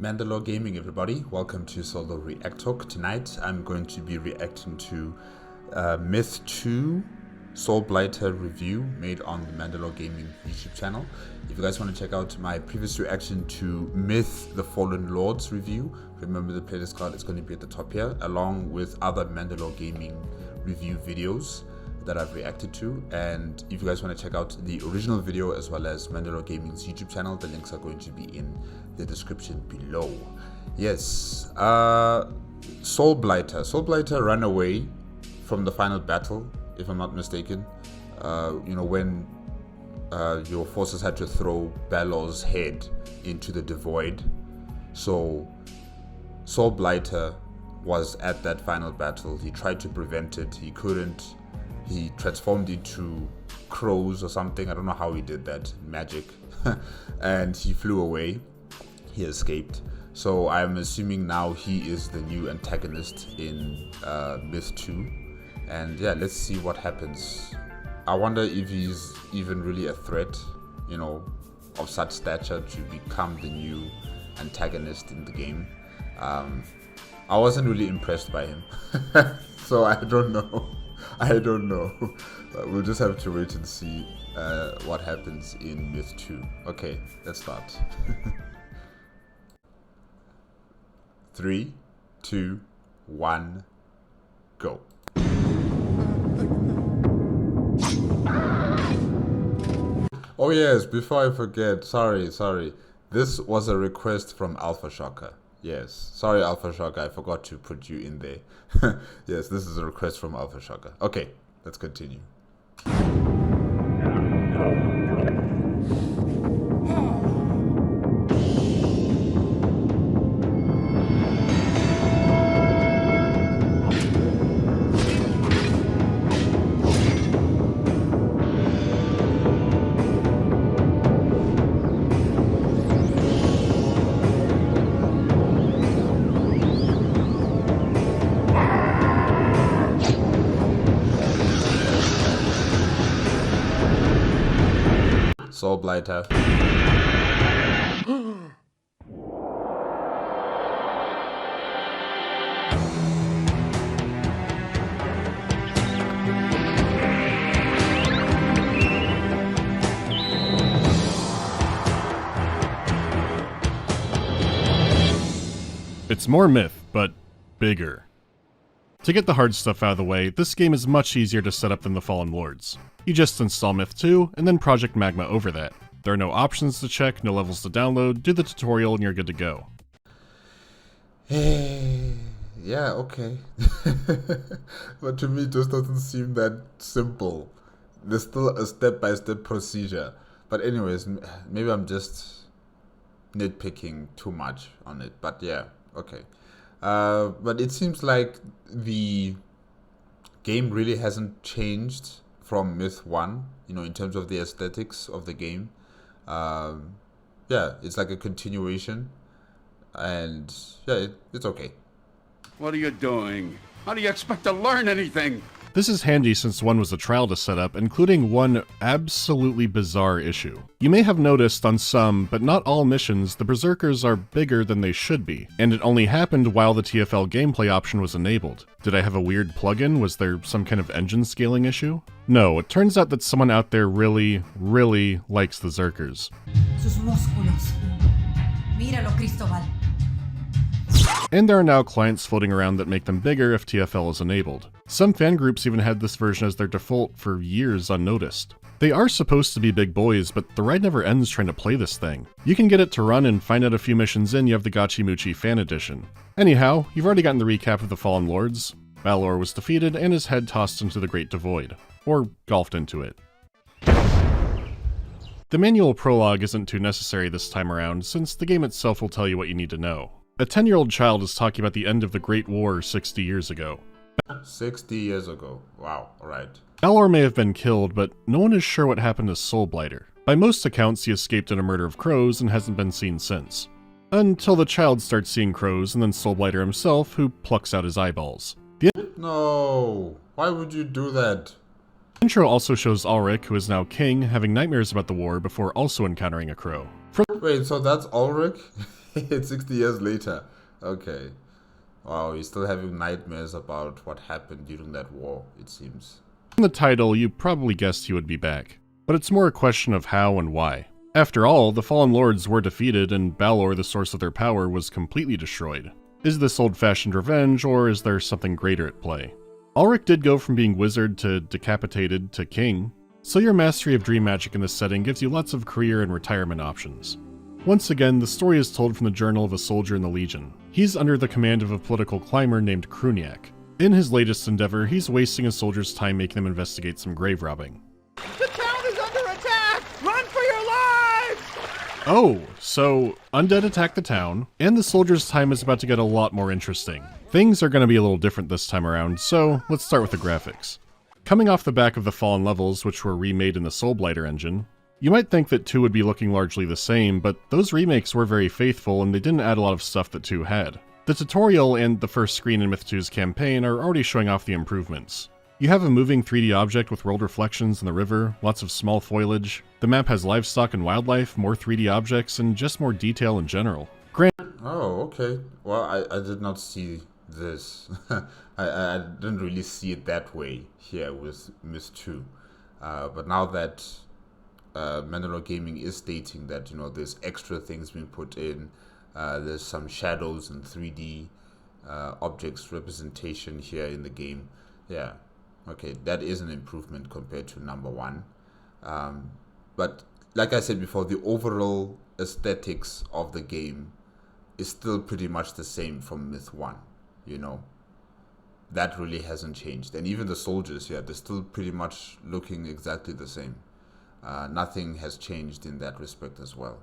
MandaloreGaming, everybody. Welcome to Solo ReacTalk. Tonight I'm going to be reacting to Myth 2 Soulblighter review made on the MandaloreGaming YouTube channel. If you guys want to check out my previous reaction to Myth the Fallen Lords review, remember the playlist card is going to be at the top here, along with other MandaloreGaming review videos that I've reacted to. And if you guys want to check out the original video as well as MandaloreGaming's YouTube channel, the links are going to be in the description below. Yes, Soulblighter ran away from the final battle, if I'm not mistaken. You know, when your forces had to throw Balor's head into the Devoid. So Soulblighter was at that final battle. He tried to prevent it, he couldn't. He transformed into crows or something. I don't know how he did that, magic. And he flew away. He escaped. So I'm assuming now he is the new antagonist in Myth 2. And yeah, let's see what happens. I wonder if he's even really a threat, you know, of such stature to become the new antagonist in the game. I wasn't really impressed by him. So I don't know. We'll just have to wait and see what happens in Myth 2. Okay, let's start. 3, 2, 1, go. Oh yes, before I forget, sorry. This was a request from Alpha Shocker. Yes, sorry Alpha Shocker, I forgot to put you in there. Yes, this is a request from Alpha Shocker. Okay, let's continue. Soulblighter. It's more Myth, but bigger. To get the hard stuff out of the way, this game is much easier to set up than the Fallen Lords. You just install Myth 2, and then Project Magma over that. There are no options to check, no levels to download, do the tutorial and you're good to go. Yeah, okay. But to me it just doesn't seem that simple. There's still a step-by-step procedure. But anyways, maybe I'm just nitpicking too much on it. But yeah, okay. But it seems like the game really hasn't changed from Myth 1, you know, in terms of the aesthetics of the game. Yeah, it's like a continuation, and yeah, it's okay. What are you doing? How do you expect to learn anything? This is handy since 1 was a trial to set up, including one absolutely bizarre issue. You may have noticed on some, but not all missions, the Berserkers are bigger than they should be, and it only happened while the TFL gameplay option was enabled. Did I have a weird plugin? Was there some kind of engine scaling issue? No, it turns out that someone out there really likes the Zerkers. Sus músculos. Míralo, Cristóbal. And there are now clients floating around that make them bigger if TFL is enabled. Some fan groups even had this version as their default for years unnoticed. They are supposed to be big boys, but the ride never ends trying to play this thing. You can get it to run and find out a few missions in you have the Gachimuchi fan edition. Anyhow, you've already gotten the recap of the Fallen Lords. Balor was defeated and his head tossed into the Great Devoid. Or golfed into it. The manual prologue isn't too necessary this time around, since the game itself will tell you what you need to know. A 10-year-old child is talking about the end of the Great War 60 years ago. 60 years ago. Wow, alright. Balor may have been killed, but no one is sure what happened to Soulblighter. By most accounts, he escaped in a murder of crows and hasn't been seen since. Until the child starts seeing crows, and then Soulblighter himself, who plucks out his eyeballs. No, why would you do that? The intro also shows Ulrich, who is now king, having nightmares about the war before also encountering a crow. Wait, so that's Ulrich? It's 60 years later. Okay. Wow, you're still having nightmares about what happened during that war, it seems. In the title, you probably guessed he would be back, but it's more a question of how and why. After all, the Fallen Lords were defeated and Balor, the source of their power, was completely destroyed. Is this old-fashioned revenge, or is there something greater at play? Ulrich did go from being wizard to decapitated to king, so your mastery of dream magic in this setting gives you lots of career and retirement options. Once again, the story is told from the journal of a soldier in the Legion. He's under the command of a political climber named Kruniak. In his latest endeavor, he's wasting a soldier's time making them investigate some grave robbing. The town is under attack! Run for your lives! Oh, so undead attack the town, and the soldier's time is about to get a lot more interesting. Things are going to be a little different this time around, so let's start with the graphics. Coming off the back of the Fallen levels, which were remade in the Soulblighter engine, you might think that 2 would be looking largely the same, but those remakes were very faithful and they didn't add a lot of stuff that 2 had. The tutorial and the first screen in Myth 2's campaign are already showing off the improvements. You have a moving 3D object with world reflections in the river, lots of small foliage, the map has livestock and wildlife, more 3D objects, and just more detail in general. Oh, okay. Well, I did not see this. I didn't really see it that way here with Myth 2. But now that MandaloreGaming is stating that, there's extra things being put in, there's some shadows and 3D objects representation here in the game. Yeah, okay, that is an improvement compared to number 1. But like I said before, the overall aesthetics of the game is still pretty much the same from Myth 1, That really hasn't changed. And even the soldiers here, they're still pretty much looking exactly the same. Nothing has changed in that respect as well.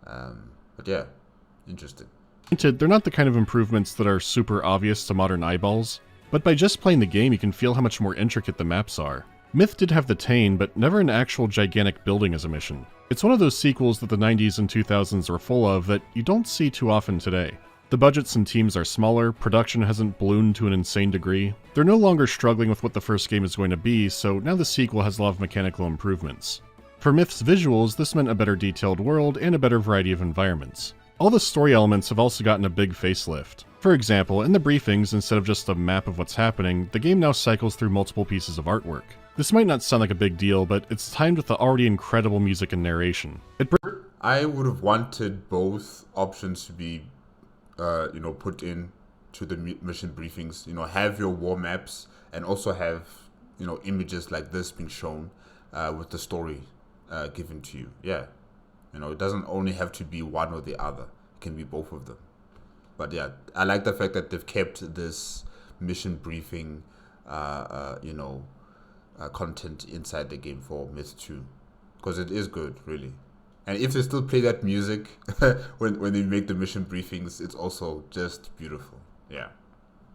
But yeah, interesting. Granted, they're not the kind of improvements that are super obvious to modern eyeballs, but by just playing the game you can feel how much more intricate the maps are. Myth did have the Tane, but never an actual gigantic building as a mission. It's one of those sequels that the 90s and 2000s were full of that you don't see too often today. The budgets and teams are smaller, production hasn't ballooned to an insane degree, they're no longer struggling with what the first game is going to be, so now the sequel has a lot of mechanical improvements. For Myth's visuals, this meant a better detailed world and a better variety of environments. All the story elements have also gotten a big facelift. For example, in the briefings, instead of just a map of what's happening, the game now cycles through multiple pieces of artwork. This might not sound like a big deal, but it's timed with the already incredible music and narration. I would have wanted both options to be put in to the mission briefings, have your war maps and also have, images like this being shown with the story given to you. Yeah, it doesn't only have to be one or the other. It can be both of them. But yeah, I like the fact that they've kept this mission briefing, content inside the game for Myth 2. Because it is good, really. And if they still play that music when they make the mission briefings, it's also just beautiful. Yeah.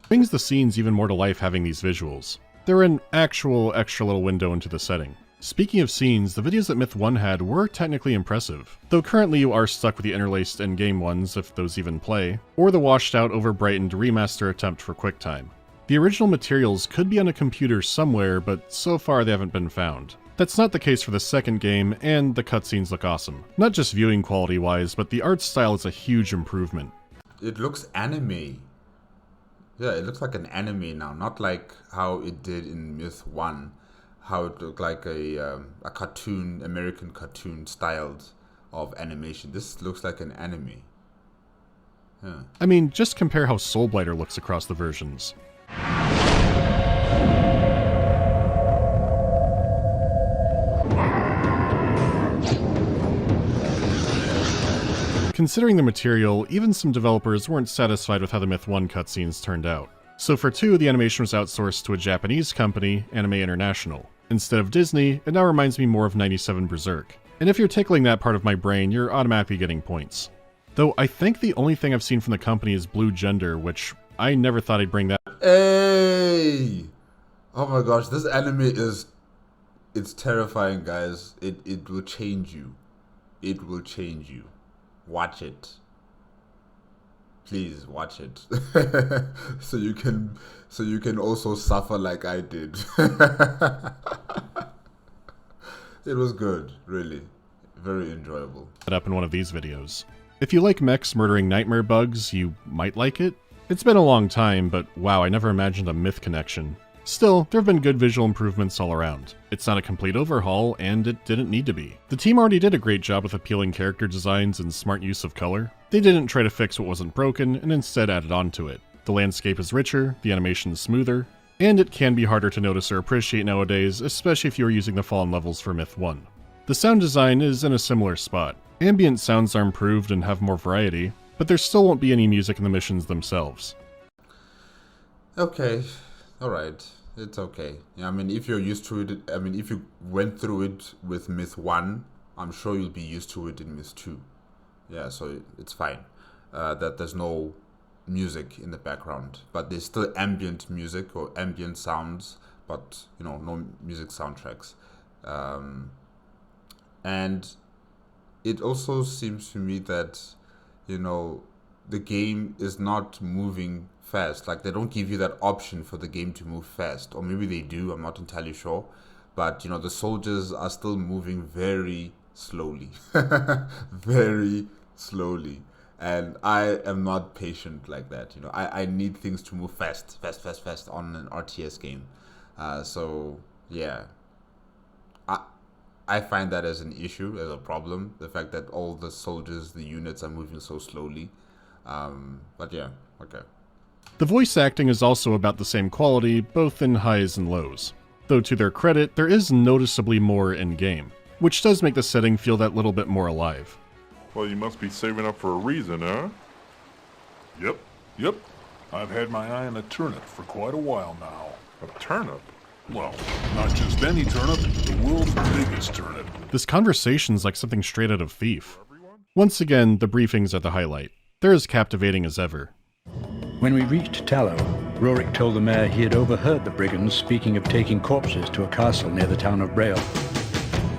Brings the scenes even more to life having these visuals. They're an actual extra little window into the setting. Speaking of scenes, the videos that Myth 1 had were technically impressive, though currently you are stuck with the interlaced in-game ones, if those even play, or the washed-out, over-brightened remaster attempt for QuickTime. The original materials could be on a computer somewhere, but so far they haven't been found. That's not the case for the second game, and the cutscenes look awesome. Not just viewing quality-wise, but the art style is a huge improvement. It looks anime. Yeah, it looks like an anime now, not like how it did in Myth 1. How it looked like a cartoon, American cartoon styled of animation. This looks like an anime. Yeah. I mean, just compare how Soulblighter looks across the versions. Considering the material, even some developers weren't satisfied with how the Myth 1 cutscenes turned out. So for 2, the animation was outsourced to a Japanese company, Anime International. Instead of Disney, it now reminds me more of 97 Berserk. And if you're tickling that part of my brain, you're automatically getting points. Though I think the only thing I've seen from the company is Blue Gender, which I never thought I'd bring that. Hey! Oh my gosh, this anime it's terrifying, guys. It will change you. It will change you. Watch it. Please watch it. so you can also suffer like I did. It was good, really. Very enjoyable. Up in one of these videos. If you like mechs murdering nightmare bugs, you might like it. It's been a long time, but wow, I never imagined a myth connection. Still, there have been good visual improvements all around. It's not a complete overhaul, and it didn't need to be. The team already did a great job with appealing character designs and smart use of color. They didn't try to fix what wasn't broken, and instead added on to it. The landscape is richer, the animation is smoother, and it can be harder to notice or appreciate nowadays, especially if you are using the fallen levels for Myth 1. The sound design is in a similar spot. Ambient sounds are improved and have more variety, but there still won't be any music in the missions themselves. Okay, alright, it's okay. Yeah, I mean, if you're used to it, I mean, if you went through it with Myth 1, I'm sure you'll be used to it in Myth 2. Yeah, so it's fine. That there's no music in the background, but there's still ambient music or ambient sounds, but, you know, no music soundtracks. And it also seems to me that, you know, the game is not moving fast. Like, they don't give you that option for the game to move fast, or maybe they do, I'm not entirely sure, but, you know, the soldiers are still moving very slowly. Very slowly, and I am not patient like that. You know, I need things to move fast on an RTS game. So yeah, I find that as an issue, as a problem, the fact that all the soldiers, the units are moving so slowly. But yeah, okay. The voice acting is also about the same quality, both in highs and lows. Though to their credit, there is noticeably more in-game, which does make the setting feel that little bit more alive. Well, you must be saving up for a reason, huh? Yep. I've had my eye on a turnip for quite a while now. A turnip? Well, not just any turnip, the world's biggest turnip. This conversation's like something straight out of Thief. Once again, the briefings are the highlight. They're as captivating as ever. When we reached Tallow, Rorik told the mayor he had overheard the brigands speaking of taking corpses to a castle near the town of Braille.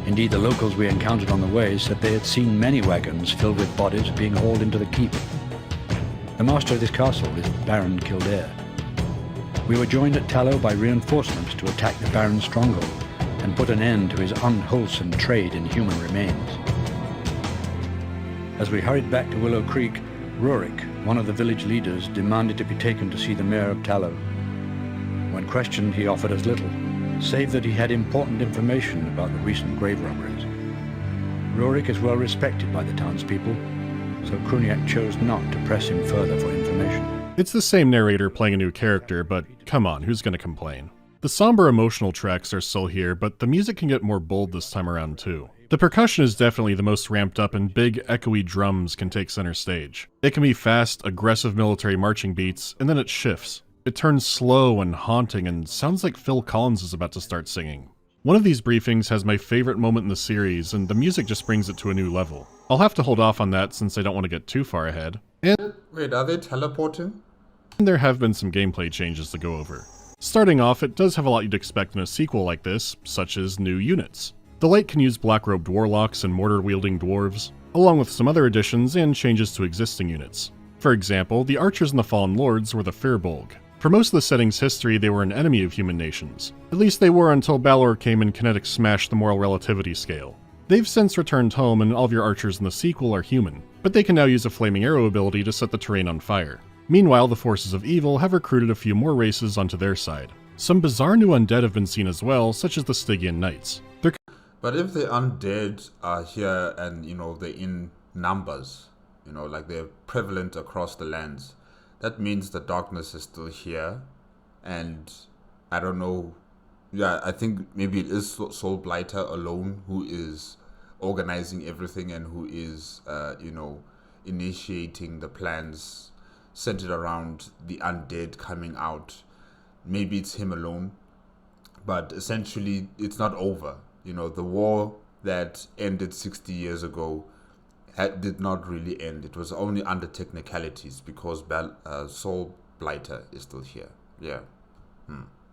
Indeed, the locals we encountered on the way said they had seen many wagons filled with bodies being hauled into the keep. The master of this castle is Baron Kildare. We were joined at Tallow by reinforcements to attack the Baron's stronghold and put an end to his unwholesome trade in human remains. As we hurried back to Willow Creek, Rorik, one of the village leaders, demanded to be taken to see the mayor of Tallow. When questioned, he offered us little, save that he had important information about the recent grave robberies. Rorik is well respected by the townspeople, so Kruniak chose not to press him further for information. It's the same narrator playing a new character, but come on, who's gonna complain? The somber emotional tracks are still here, but the music can get more bold this time around too. The percussion is definitely the most ramped up, and big, echoey drums can take center stage. It can be fast, aggressive military marching beats, and then it shifts. It turns slow and haunting and sounds like Phil Collins is about to start singing. One of these briefings has my favorite moment in the series, and the music just brings it to a new level. I'll have to hold off on that since I don't want to get too far ahead. And Wait, are they teleporting? there have been some gameplay changes to go over. Starting off, it does have a lot you'd expect in a sequel like this, such as new units. The Light can use black-robed warlocks and mortar-wielding dwarves, along with some other additions and changes to existing units. For example, the archers and the Fallen Lords were the Firbolg. For most of the setting's history, they were an enemy of human nations. At least they were until Balor came and Kinetic smashed the moral relativity scale. They've since returned home, and all of your archers in the sequel are human, but they can now use a flaming arrow ability to set the terrain on fire. Meanwhile, the forces of evil have recruited a few more races onto their side. Some bizarre new undead have been seen as well, such as the Stygian Knights. But if the undead are here and, you know, they're in numbers, you know, like they're prevalent across the lands, that means the darkness is still here. And I don't know, yeah, I think maybe it is Soulblighter alone who is organizing everything and who is, you know, initiating the plans centered around the undead coming out. Maybe it's him alone, but essentially it's not over. You know, the war that ended 60 years ago did not really end. It was only under technicalities because Soulblighter is still here. Yeah.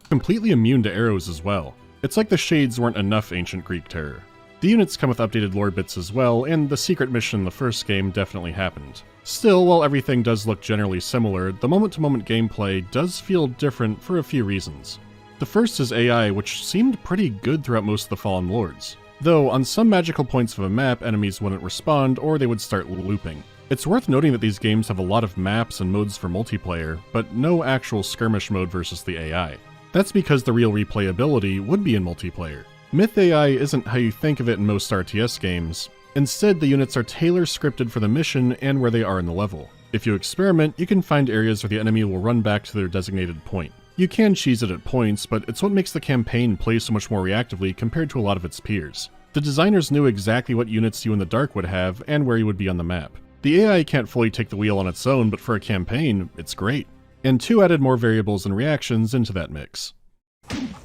Completely immune to arrows as well. It's like the shades weren't enough ancient Greek terror. The units come with updated lore bits as well, and the secret mission in the first game definitely happened. Still, while everything does look generally similar, the moment-to-moment gameplay does feel different for a few reasons. The first is AI, which seemed pretty good throughout most of the Fallen Lords. Though, on some magical points of a map, enemies wouldn't respond or they would start looping. It's worth noting that these games have a lot of maps and modes for multiplayer, but no actual skirmish mode versus the AI. That's because the real replayability would be in multiplayer. Myth AI isn't how you think of it in most RTS games. Instead, the units are tailor-scripted for the mission and where they are in the level. If you experiment, you can find areas where the enemy will run back to their designated point. You can cheese it at points, but it's what makes the campaign play so much more reactively compared to a lot of its peers. The designers knew exactly what units you in the dark would have and where you would be on the map. The AI can't fully take the wheel on its own, but for a campaign, it's great. And 2 added more variables and reactions into that mix.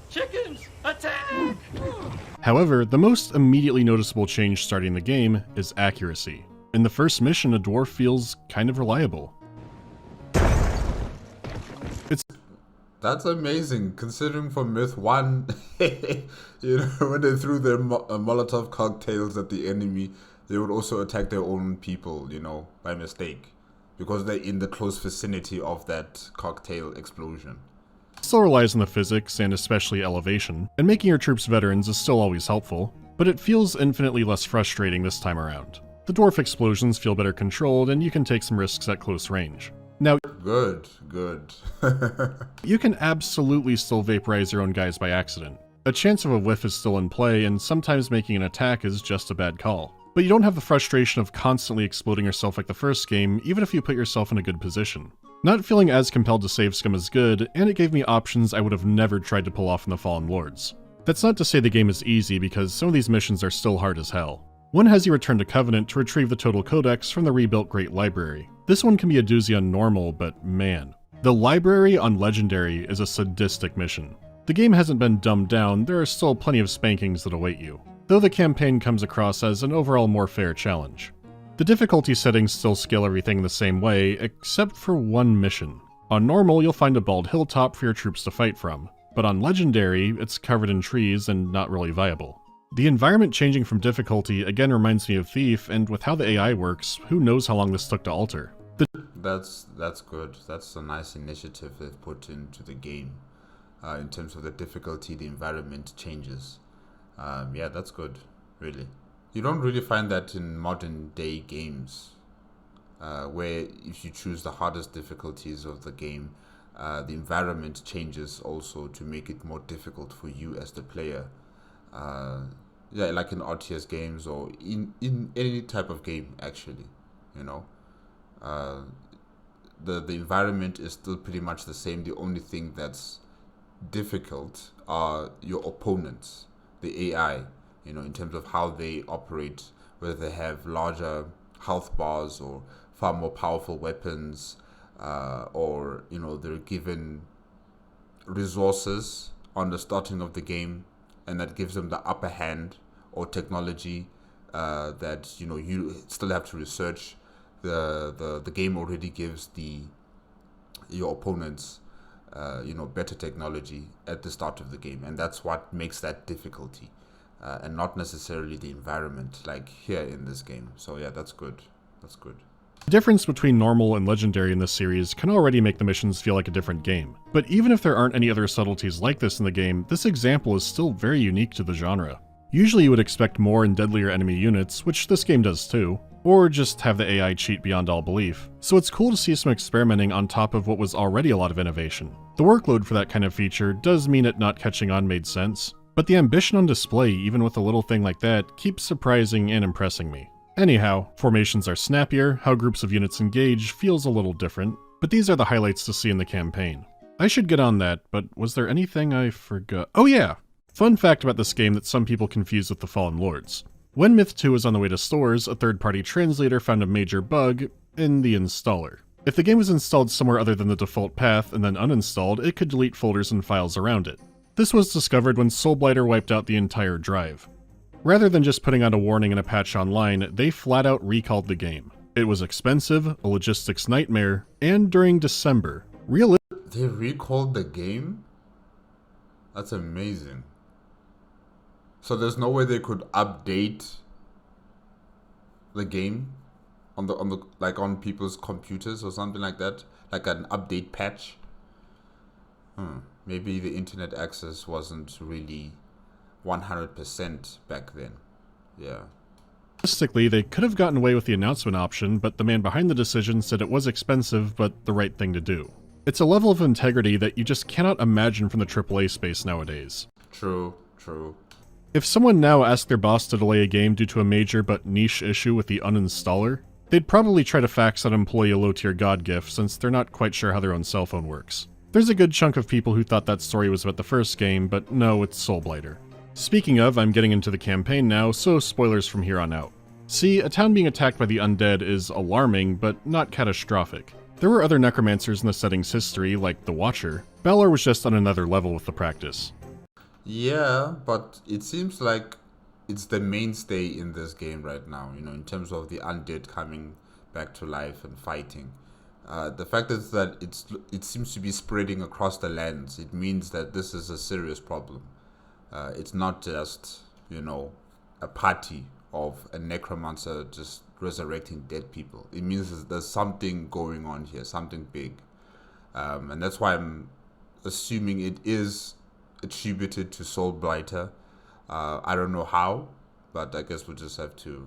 Chickens, attack! However, the most immediately noticeable change starting the game is accuracy. In the first mission, a dwarf feels kind of reliable. That's amazing, considering for Myth 1, you know, when they threw their Molotov cocktails at the enemy, they would also attack their own people, you know, by mistake, because they're in the close vicinity of that cocktail explosion. It still relies on the physics, and especially elevation, and making your troops veterans is still always helpful, but it feels infinitely less frustrating this time around. The dwarf explosions feel better controlled, and you can take some risks at close range. Now, Good. you can absolutely still vaporize your own guys by accident. A chance of a whiff is still in play, and sometimes making an attack is just a bad call. But you don't have the frustration of constantly exploding yourself like the first game, even if you put yourself in a good position. Not feeling as compelled to save scum is good, and it gave me options I would have never tried to pull off in the Fallen Lords. That's not to say the game is easy, because some of these missions are still hard as hell. One has you return to Covenant to retrieve the Total Codex from the rebuilt Great Library. This one can be a doozy on normal, but man. The Library on Legendary is a sadistic mission. The game hasn't been dumbed down, there are still plenty of spankings that await you, though the campaign comes across as an overall more fair challenge. The difficulty settings still scale everything the same way, except for one mission. On normal, you'll find a bald hilltop for your troops to fight from, but on Legendary, it's covered in trees and not really viable. The environment changing from difficulty again reminds me of Thief, and with how the AI works, who knows how long this took to alter. That's good. That's a nice initiative they've put into the game. In terms of the difficulty, the environment changes. Yeah, that's good, really. You don't really find that in modern day games, where if you choose the hardest difficulties of the game, the environment changes also to make it more difficult for you as the player. Yeah, like in RTS games or in any type of game, actually, you know. The environment is still pretty much the same. The only thing that's difficult are your opponents, the AI, you know, in terms of how they operate, whether they have larger health bars or far more powerful weapons, or, you know, they're given resources on the starting of the game, and that gives them the upper hand, or technology that, you know, you still have to research. The game already gives your opponents you know, better technology at the start of the game, and that's what makes that difficulty, and not necessarily the environment like here in this game. So yeah, that's good. The difference between normal and legendary in this series can already make the missions feel like a different game. But even if there aren't any other subtleties like this in the game, this example is still very unique to the genre. Usually you would expect more and deadlier enemy units, which this game does too, or just have the AI cheat beyond all belief, so it's cool to see some experimenting on top of what was already a lot of innovation. The workload for that kind of feature does mean it not catching on made sense, but the ambition on display, even with a little thing like that, keeps surprising and impressing me. Anyhow, formations are snappier, how groups of units engage feels a little different, but these are the highlights to see in the campaign. I should get on that, but was there anything I forgot? Oh yeah! Fun fact about this game that some people confuse with the Fallen Lords. When Myth 2 was on the way to stores, a third-party translator found a major bug in the installer. If the game was installed somewhere other than the default path and then uninstalled, it could delete folders and files around it. This was discovered when Soulblighter wiped out the entire drive. Rather than just putting out a warning in a patch online, they flat out recalled the game. It was expensive, a logistics nightmare, and during December. They recalled the game? That's amazing. So there's no way they could update the game on the like on people's computers or something like that, like an update patch. Maybe the internet access wasn't really 100% back then. Yeah. Realistically, they could have gotten away with the announcement option, but the man behind the decision said it was expensive, but the right thing to do. It's a level of integrity that you just cannot imagine from the AAA space nowadays. True. If someone now asked their boss to delay a game due to a major but niche issue with the uninstaller, they'd probably try to fax that employee a low-tier god gift since they're not quite sure how their own cell phone works. There's a good chunk of people who thought that story was about the first game, but no, it's Soulblighter. Speaking of, I'm getting into the campaign now, so spoilers from here on out. See, a town being attacked by the undead is alarming, but not catastrophic. There were other necromancers in the setting's history, like the Watcher. Balor was just on another level with the practice. Yeah, but it seems like it's the mainstay in this game right now, in terms of the undead coming back to life and fighting. The fact is that it seems to be spreading across the lands. It means that this is a serious problem. It's not just, a party of a necromancer just resurrecting dead people. It means there's something going on here, something big. And that's why I'm assuming it is attributed to Soulblighter. I don't know how, but I guess we'll just have to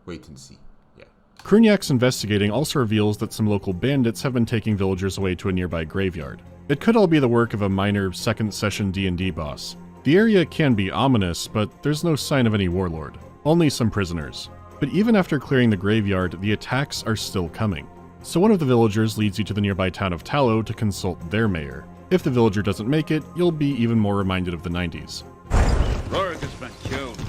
wait and see. Yeah. Kruniak's investigating also reveals that some local bandits have been taking villagers away to a nearby graveyard. It could all be the work of a minor second session D&D boss. The area can be ominous, but there's no sign of any warlord. Only some prisoners. But even after clearing the graveyard, the attacks are still coming. So one of the villagers leads you to the nearby town of Tallow to consult their mayor. If the villager doesn't make it, you'll be even more reminded of the 90s. Rorik has been killed.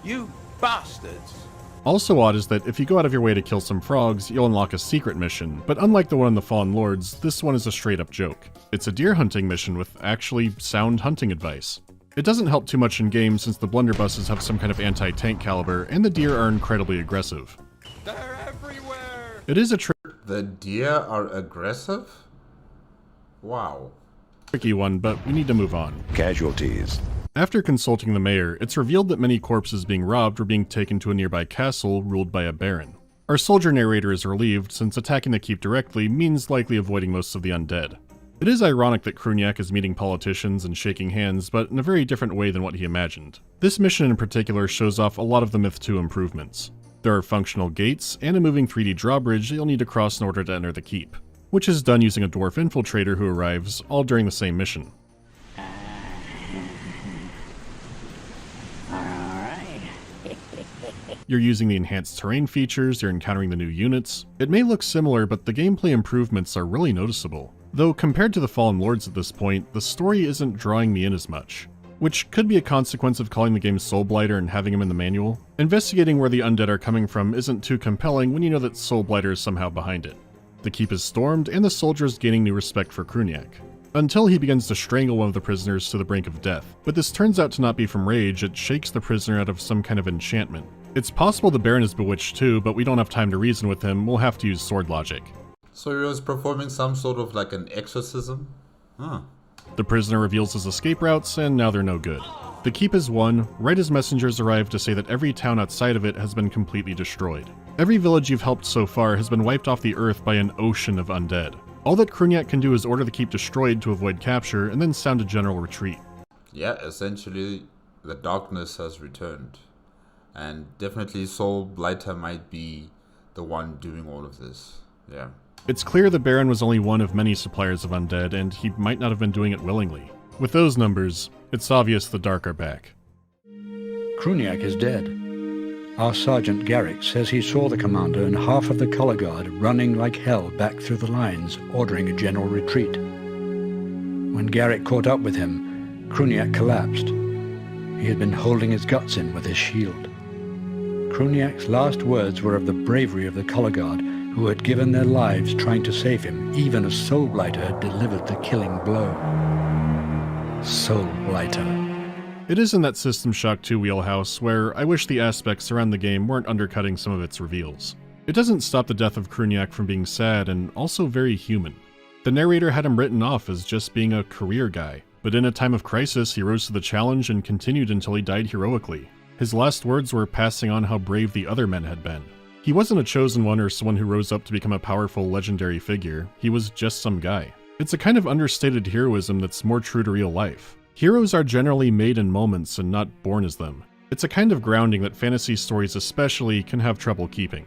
You bastards! Also odd is that if you go out of your way to kill some frogs, you'll unlock a secret mission, but unlike the one in the Fallen Lords, this one is a straight up joke. It's a deer hunting mission with actually sound hunting advice. It doesn't help too much in game since the blunderbusses have some kind of anti-tank caliber, and the deer are incredibly aggressive. They're everywhere! It is a The deer are aggressive? Wow. tricky one, but we need to move on. Casualties. After consulting the mayor, it's revealed that many corpses being robbed were being taken to a nearby castle ruled by a baron. Our soldier narrator is relieved since attacking the keep directly means likely avoiding most of the undead. It is ironic that Kruniak is meeting politicians and shaking hands, but in a very different way than what he imagined. This mission in particular shows off a lot of the Myth 2 improvements. There are functional gates and a moving 3D drawbridge that you'll need to cross in order to enter the keep, which is done using a dwarf infiltrator who arrives, all during the same mission. You're using the enhanced terrain features, you're encountering the new units. It may look similar, but the gameplay improvements are really noticeable. Though compared to the Fallen Lords at this point, the story isn't drawing me in as much. Which could be a consequence of calling the game Soulblighter and having him in the manual. Investigating where the undead are coming from isn't too compelling when you know that Soulblighter is somehow behind it. The keep is stormed, and the soldiers gaining new respect for Kruniak. Until he begins to strangle one of the prisoners to the brink of death. But this turns out to not be from rage, it shakes the prisoner out of some kind of enchantment. It's possible the Baron is bewitched too, but we don't have time to reason with him, we'll have to use sword logic. So he was performing some sort of like an exorcism? Huh. The prisoner reveals his escape routes, and now they're no good. The keep is won, right as messengers arrive to say that every town outside of it has been completely destroyed. Every village you've helped so far has been wiped off the earth by an ocean of undead. All that Kruniak can do is order the keep destroyed to avoid capture, and then sound a general retreat. Yeah, essentially, the darkness has returned. And definitely Soulblighter might be the one doing all of this. Yeah. It's clear the Baron was only one of many suppliers of undead, and he might not have been doing it willingly. With those numbers, it's obvious the Dark are back. Kruniak is dead. Our Sergeant Garrick says he saw the commander and half of the color guard running like hell back through the lines, ordering a general retreat. When Garrick caught up with him, Kruniak collapsed. He had been holding his guts in with his shield. Kruniak's last words were of the bravery of the color guard, who had given their lives trying to save him, even as Soulblighter had delivered the killing blow. Soulblighter. It is in that System Shock 2 wheelhouse where I wish the aspects around the game weren't undercutting some of its reveals. It doesn't stop the death of Kruniak from being sad and also very human. The narrator had him written off as just being a career guy, but in a time of crisis he rose to the challenge and continued until he died heroically. His last words were passing on how brave the other men had been. He wasn't a chosen one or someone who rose up to become a powerful legendary figure, he was just some guy. It's a kind of understated heroism that's more true to real life. Heroes are generally made in moments and not born as them. It's a kind of grounding that fantasy stories especially can have trouble keeping.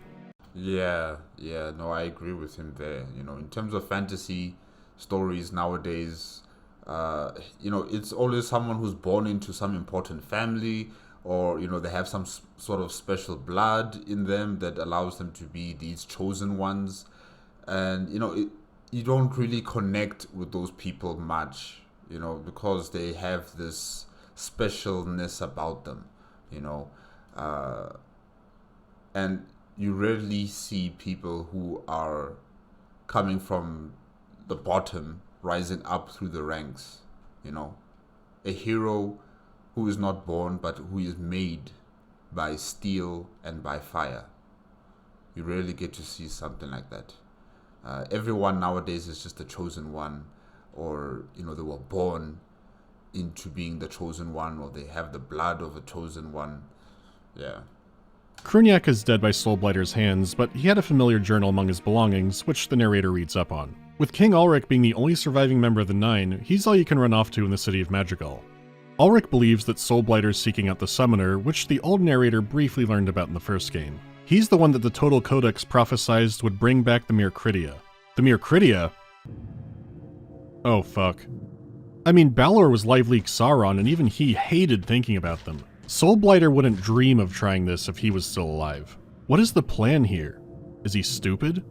Yeah, no, I agree with him there. In terms of fantasy stories nowadays, it's always someone who's born into some important family, or, they have some sort of special blood in them that allows them to be these chosen ones. And, you don't really connect with those people much, because they have this specialness about them, and you rarely see people who are coming from the bottom rising up through the ranks. A hero who is not born but who is made by steel and by fire. You rarely get to see something like that. Everyone nowadays is just the chosen one, or they were born into being the chosen one, or they have the blood of a chosen one. Yeah. Kruniak is dead by Soulblighter's hands, but he had a familiar journal among his belongings, which the narrator reads up on. With King Ulrich being the only surviving member of the Nine, he's all you can run off to in the city of Madrigal. Ulrich believes that Soulblighter's seeking out the Summoner, which the old narrator briefly learned about in the first game. He's the one that the Total Codex prophesized would bring back the Mircridia. The Mircridia? Oh fuck. I mean, Balor was Live Leak Sauron, and even he hated thinking about them. Soulblighter wouldn't dream of trying this if he was still alive. What is the plan here? Is he stupid?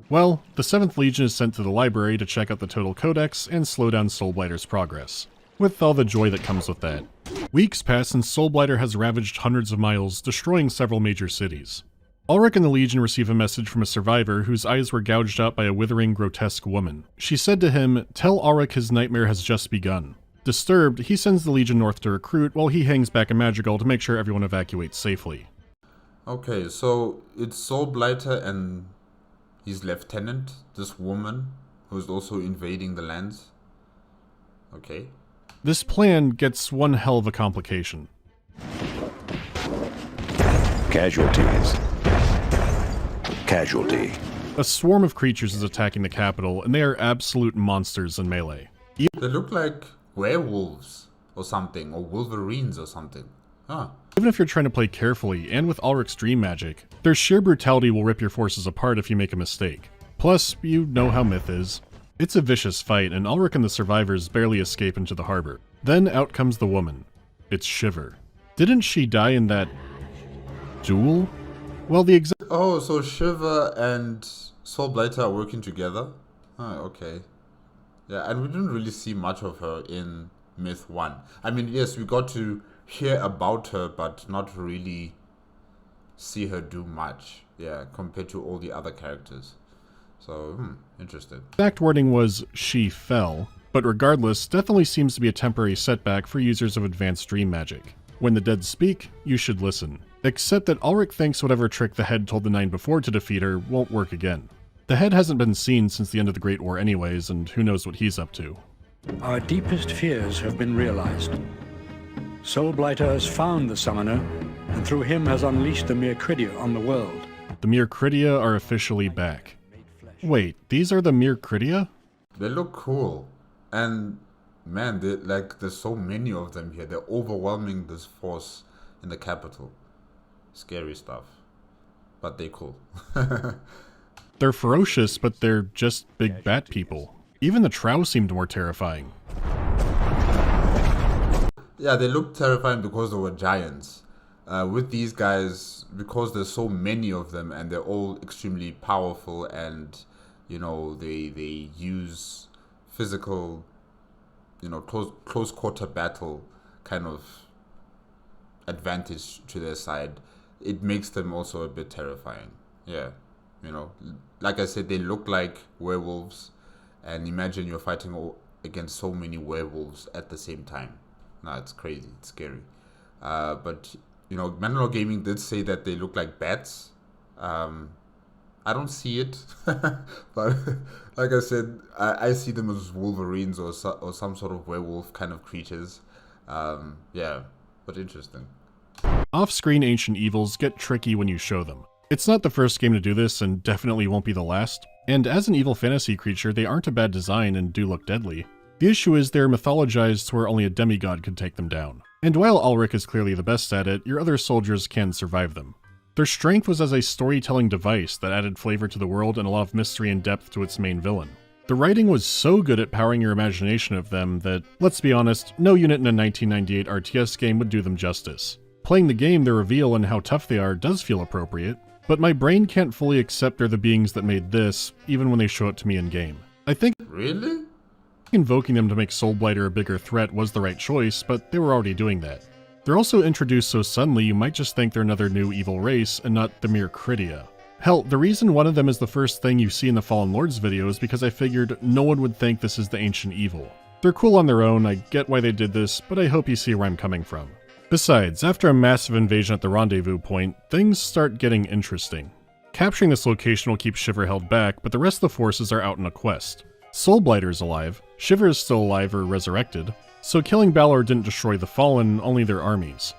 Well, the 7th Legion is sent to the library to check out the Total Codex and slow down Soulblighter's progress, with all the joy that comes with that. Weeks pass and Soulblighter has ravaged hundreds of miles, destroying several major cities. Ulrich and the Legion receive a message from a survivor whose eyes were gouged out by a withering, grotesque woman. She said to him, "Tell Ulrich his nightmare has just begun." Disturbed, he sends the Legion north to recruit while he hangs back in Madrigal to make sure everyone evacuates safely. Okay, so it's Soulblighter and his lieutenant, this woman, who's also invading the lands. Okay. This plan gets one hell of a complication. Casualties. Casualty. A swarm of creatures is attacking the capital, and they are absolute monsters in melee. They look like werewolves or something, or wolverines or something. Huh. Even if you're trying to play carefully, and with Ulrich's dream magic, their sheer brutality will rip your forces apart if you make a mistake. Plus, you know how Myth is. It's a vicious fight, and Ulrich and the survivors barely escape into the harbor. Then out comes the woman. It's Shiver. Didn't she die in that duel? Well, the exact— Oh, so Shiver and Soulblighter are working together? Oh, okay. Yeah, and we didn't really see much of her in Myth 1. I mean, yes, we got to hear about her, but not really see her do much, yeah, compared to all the other characters. So, interesting. exact wording was, "she fell," but regardless, definitely seems to be a temporary setback for users of advanced dream magic. When the dead speak, you should listen. Except that Ulrich thinks whatever trick the head told the Nine before to defeat her won't work again. The head hasn't been seen since the end of the Great War anyways, and who knows what he's up to. Our deepest fears have been realized. Soulblighter has found the Summoner, and through him has unleashed the Mircridia on the world. The Mircridia are officially back. Wait, these are the Mircridia? They look cool. And, man, there's so many of them here. They're overwhelming this force in the capital. Scary stuff. But they're cool. They're ferocious, but they're just big bat people. Even the Trow seemed more terrifying. Yeah, they look terrifying because they were giants. With these guys, because there's so many of them and they're all extremely powerful, and they use physical, close quarter battle kind of advantage to their side, it makes them also a bit terrifying. Yeah, like I said, they look like werewolves, and imagine you're fighting against so many werewolves at the same time. No, it's crazy, it's scary. But MandaloreGaming did say that they look like bats. I don't see it, but like I said, I see them as wolverines or some sort of werewolf kind of creatures. Yeah, but interesting. Off-screen ancient evils get tricky when you show them. It's not the first game to do this, and definitely won't be the last. And as an evil fantasy creature, they aren't a bad design and do look deadly. The issue is they're mythologized to where only a demigod could take them down. And while Ulrich is clearly the best at it, your other soldiers can survive them. Their strength was as a storytelling device that added flavor to the world and a lot of mystery and depth to its main villain. The writing was so good at powering your imagination of them that, let's be honest, no unit in a 1998 RTS game would do them justice. Playing the game, the reveal and how tough they are does feel appropriate, but my brain can't fully accept they're the beings that made this, even when they show it to me in-game. I think Really? invoking them to make Soulblighter a bigger threat was the right choice, but they were already doing that. They're also introduced so suddenly you might just think they're another new evil race and not the mere Critia. Hell, the reason one of them is the first thing you see in the Fallen Lords video is because I figured no one would think this is the ancient evil. They're cool on their own, I get why they did this, but I hope you see where I'm coming from. Besides, after a massive invasion at the rendezvous point, things start getting interesting. Capturing this location will keep Shiver held back, but the rest of the forces are out on a quest. Soulblighter's alive, Shiver is still alive or resurrected, so killing Balor didn't destroy the Fallen, only their armies.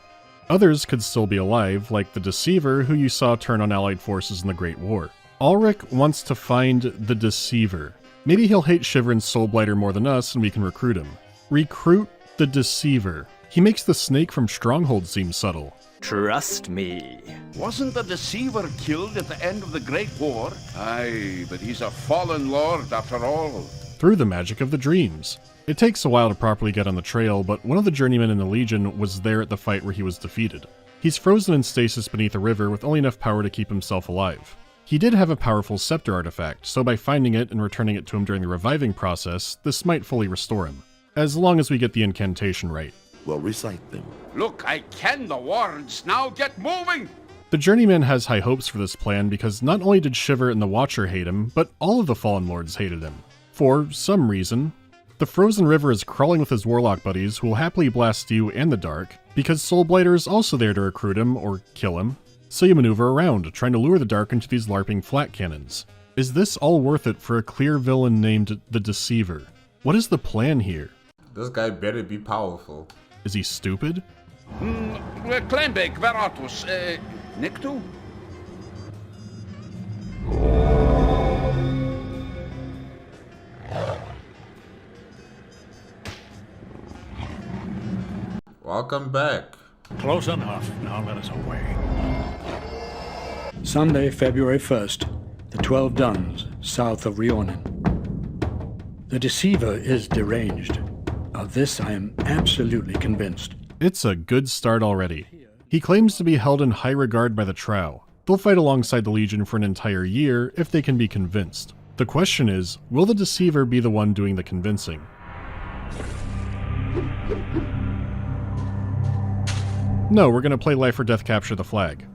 Others could still be alive, like the Deceiver, who you saw turn on allied forces in the Great War. Ulrich wants to find the Deceiver. Maybe he'll hate Shiver and Soulblighter more than us and we can recruit him. Recruit the Deceiver. He makes the snake from Stronghold seem subtle. Trust me. Wasn't the Deceiver killed at the end of the Great War? Aye, but he's a fallen lord after all. Through the magic of the dreams. It takes a while to properly get on the trail, but one of the journeymen in the Legion was there at the fight where he was defeated. He's frozen in stasis beneath a river with only enough power to keep himself alive. He did have a powerful scepter artifact, so by finding it and returning it to him during the reviving process, this might fully restore him. As long as we get the incantation right. Well, recite them. Look, I ken the words. Now get moving! The Journeyman has high hopes for this plan because not only did Shiver and the Watcher hate him, but all of the Fallen Lords hated him. For some reason. The Frozen River is crawling with his Warlock buddies who will happily blast you and the Dark, because Soulblighter is also there to recruit him, or kill him. So you maneuver around, trying to lure the Dark into these LARPing flat cannons. Is this all worth it for a clear villain named the Deceiver? What is the plan here? This guy better be powerful. Is he stupid? Kleinbeek, Veratus, Nictu? Welcome back. Close enough. Now let us away. Sunday, February 1st, the 12 Duns, south of Rionen. The Deceiver is deranged. Of this I am absolutely convinced. It's a good start already. He claims to be held in high regard by the Trow. They'll fight alongside the Legion for an entire year if they can be convinced. The question is, will the Deceiver be the one doing the convincing? No, we're gonna play Life or Death Capture the Flag.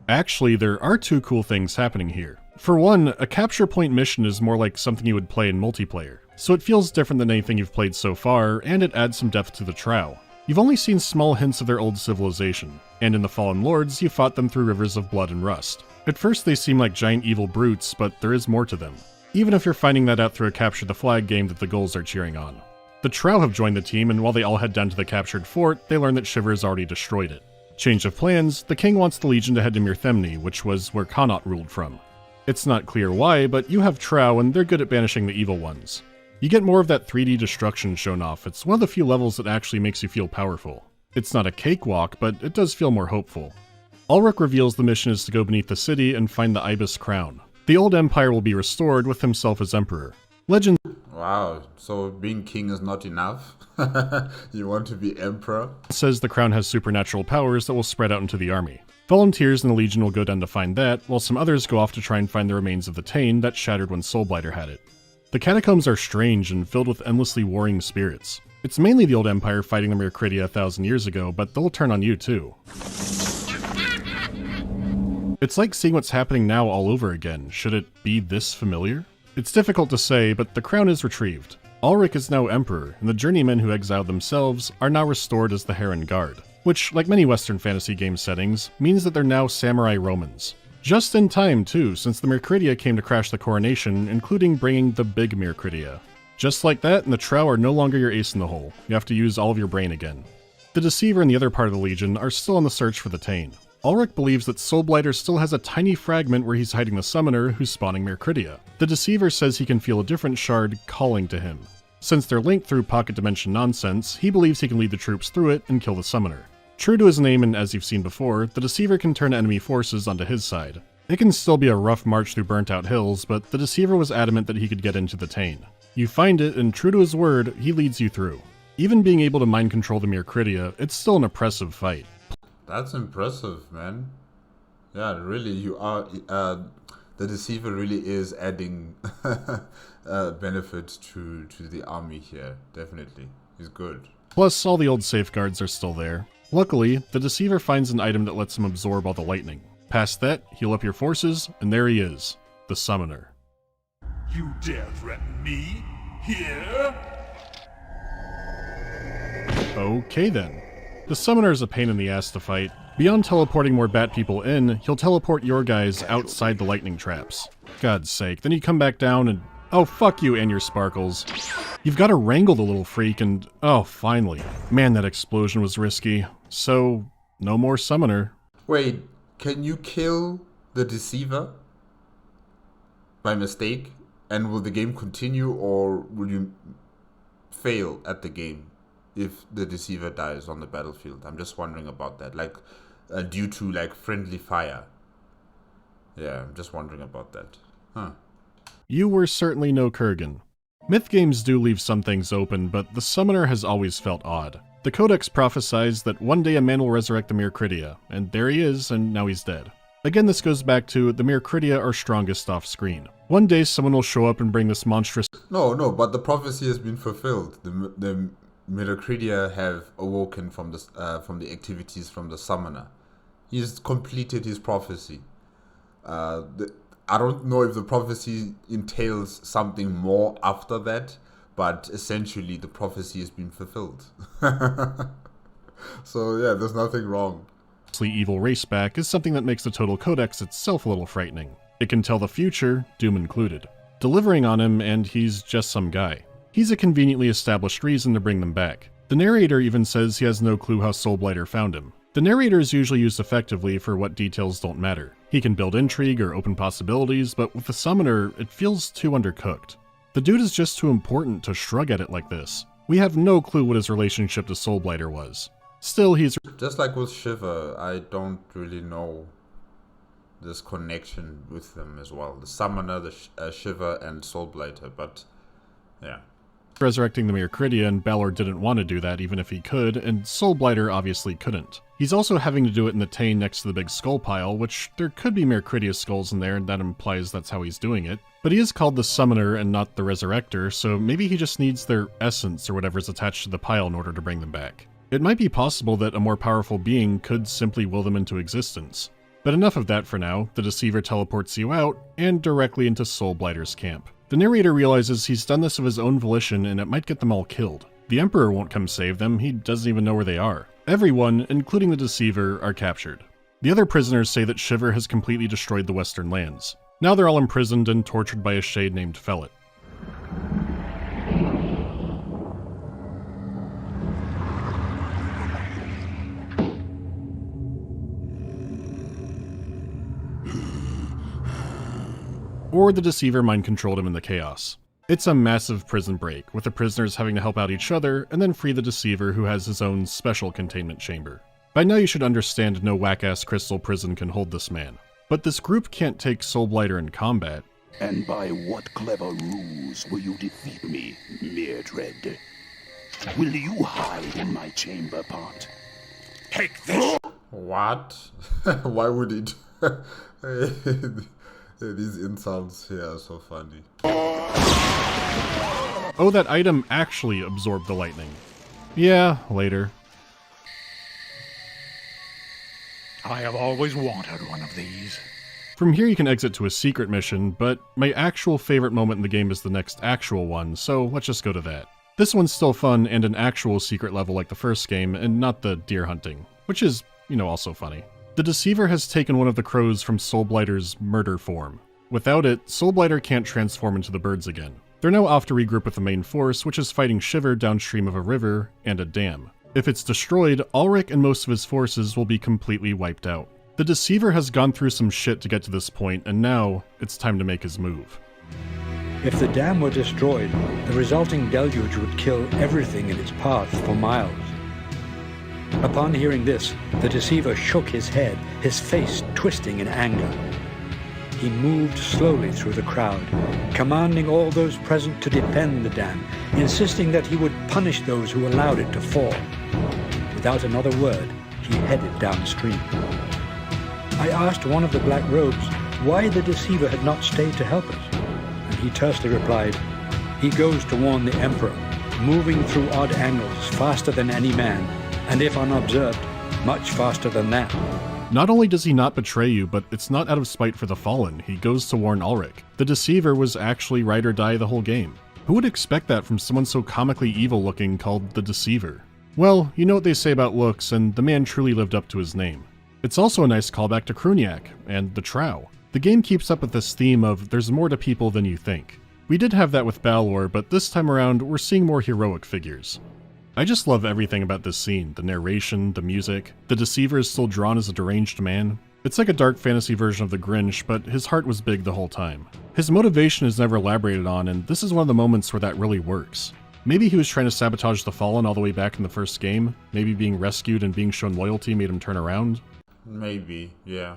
Actually, there are two cool things happening here. For one, a capture point mission is more like something you would play in multiplayer, so it feels different than anything you've played so far, and it adds some depth to the Trow. You've only seen small hints of their old civilization, and in the Fallen Lords, you fought them through rivers of blood and rust. At first they seem like giant evil brutes, but there is more to them. Even if you're finding that out through a Capture the Flag game that the Gulls are cheering on. The Trow have joined the team, and while they all head down to the captured fort, they learn that Shiver has already destroyed it. Change of plans, the king wants the Legion to head to Mirthemne, which was where Connaught ruled from. It's not clear why, but you have Trow and they're good at banishing the evil ones. You get more of that 3D destruction shown off. It's one of the few levels that actually makes you feel powerful. It's not a cakewalk, but it does feel more hopeful. Ulrich reveals the mission is to go beneath the city and find the Ibis crown. The old empire will be restored with himself as emperor. Legend. Wow, so being king is not enough? You want to be emperor? Says the crown has supernatural powers that will spread out into the army. Volunteers in the Legion will go down to find that, while some others go off to try and find the remains of the Tain that shattered when Soulblighter had it. The catacombs are strange and filled with endlessly warring spirits. It's mainly the old empire fighting the Mercridia 1,000 years ago, but they'll turn on you too. It's like seeing what's happening now all over again. Should it be this familiar? It's difficult to say, but the crown is retrieved. Ulrich is now emperor, and the journeymen who exiled themselves are now restored as the Heron Guard, which, like many Western fantasy game settings, means that they're now samurai Romans. Just in time, too, since the Mercridia came to crash the coronation, including bringing the big Mercridia. Just like that, and the Trow are no longer your ace in the hole. You have to use all of your brain again. The Deceiver and the other part of the Legion are still on the search for the Tain. Ulrich believes that Soulblighter still has a tiny fragment where he's hiding the summoner who's spawning Mercridia. The Deceiver says he can feel a different shard calling to him. Since they're linked through pocket dimension nonsense, he believes he can lead the troops through it and kill the summoner. True to his name, and as you've seen before, the Deceiver can turn enemy forces onto his side. It can still be a rough march through burnt-out hills, but the Deceiver was adamant that he could get into the Tane. You find it, and true to his word, he leads you through. Even being able to mind control the Myricridia, it's still an oppressive fight. That's impressive, man. Yeah, really, you are. The Deceiver really is adding benefits to the army here. Definitely, he's good. Plus, all the old safeguards are still there. Luckily, the Deceiver finds an item that lets him absorb all the lightning. Past that, heal up your forces, and there he is, the Summoner. You dare threaten me? Here? Okay then. The Summoner is a pain in the ass to fight. Beyond teleporting more bat people in, he'll teleport your guys outside the lightning traps. God's sake, then you come back down and... oh, fuck you and your sparkles. You've got to wrangle the little freak and... oh, finally. Man, that explosion was risky. So, no more Summoner. Wait, can you kill the Deceiver by mistake? And will the game continue, or will you fail at the game if the Deceiver dies on the battlefield? I'm just wondering about that. Like, due to, like, friendly fire. Yeah, I'm just wondering about that. Huh. You were certainly no Kurgan. Myth games do leave some things open, but the Summoner has always felt odd. The Codex prophesies that one day a man will resurrect the Myricridia, and there he is, and now he's dead. Again, this goes back to the Myricridia are strongest off-screen. One day someone will show up and bring this monstrous... No, but the prophecy has been fulfilled. The Myricridia have awoken from the activities from the Summoner. He's completed his prophecy. I don't know if the prophecy entails something more after that, but essentially the prophecy has been fulfilled. So yeah, there's nothing wrong. Evil race back is something that makes the Total Codex itself a little frightening. It can tell the future, Doom included. Delivering on him, and he's just some guy. He's a conveniently established reason to bring them back. The narrator even says he has no clue how Soulblighter found him. The narrator is usually used effectively for what details don't matter. He can build intrigue or open possibilities, but with the Summoner, it feels too undercooked. The dude is just too important to shrug at it like this. We have no clue what his relationship to Soulblighter was. Still, he's... just like with Shiva, I don't really know this connection with them as well. The Summoner, the Shiva, and Soulblighter, but yeah. Resurrecting the Myricridia, and Balor didn't want to do that even if he could, and Soulblighter obviously couldn't. He's also having to do it in the Tane next to the big skull pile, which there could be Myricridia skulls in there, and that implies that's how he's doing it. But he is called the Summoner and not the Resurrector, so maybe he just needs their essence or whatever's attached to the pile in order to bring them back. It might be possible that a more powerful being could simply will them into existence. But enough of that for now. The Deceiver teleports you out, and directly into Soulblighter's camp. The narrator realizes he's done this of his own volition and it might get them all killed. The Emperor won't come save them, he doesn't even know where they are. Everyone, including the Deceiver, are captured. The other prisoners say that Shiver has completely destroyed the Western lands. Now they're all imprisoned and tortured by a shade named Fellet. Or the Deceiver mind-controlled him in the chaos. It's a massive prison break, with the prisoners having to help out each other and then free the Deceiver, who has his own special containment chamber. By now you should understand no whack-ass crystal prison can hold this man. But this group can't take Soulblighter in combat. And by what clever ruse will you defeat me, Mairdred? Will you hide in my chamber pot? Take this! What? Why would it? These insults here are so funny. Oh, that item actually absorbed the lightning. Yeah, later. I have always wanted one of these. From here you can exit to a secret mission, but my actual favorite moment in the game is the next actual one, so let's just go to that. This one's still fun and an actual secret level like the first game, and not the deer hunting, which is, also funny. The Deceiver has taken one of the crows from Soulblighter's murder form. Without it, Soulblighter can't transform into the birds again. They're now off to regroup with the main force, which is fighting Shiver downstream of a river and a dam. If it's destroyed, Ulrich and most of his forces will be completely wiped out. The Deceiver has gone through some shit to get to this point, and now it's time to make his move. If the dam were destroyed, the resulting deluge would kill everything in its path for miles. Upon hearing this, the deceiver shook his head, his face twisting in anger. He moved slowly through the crowd, commanding all those present to defend the dam, insisting that he would punish those who allowed it to fall. Without another word, he headed downstream. I asked one of the black robes why the deceiver had not stayed to help us, and he tersely replied, "He goes to warn the Emperor, moving through odd angles faster than any man, and if unobserved, much faster than that." Not only does he not betray you, but it's not out of spite for the Fallen. He goes to warn Ulrich. The Deceiver was actually ride or die the whole game. Who would expect that from someone so comically evil looking called the Deceiver? Well, you know what they say about looks, and the man truly lived up to his name. It's also a nice callback to Kruniak and the Trow. The game keeps up with this theme of there's more to people than you think. We did have that with Balor, but this time around we're seeing more heroic figures. I just love everything about this scene, the narration, the music. The Deceiver is still drawn as a deranged man. It's like a dark fantasy version of the Grinch, but his heart was big the whole time. His motivation is never elaborated on, and this is one of the moments where that really works. Maybe he was trying to sabotage the Fallen all the way back in the first game. Maybe being rescued and being shown loyalty made him turn around. Maybe, yeah.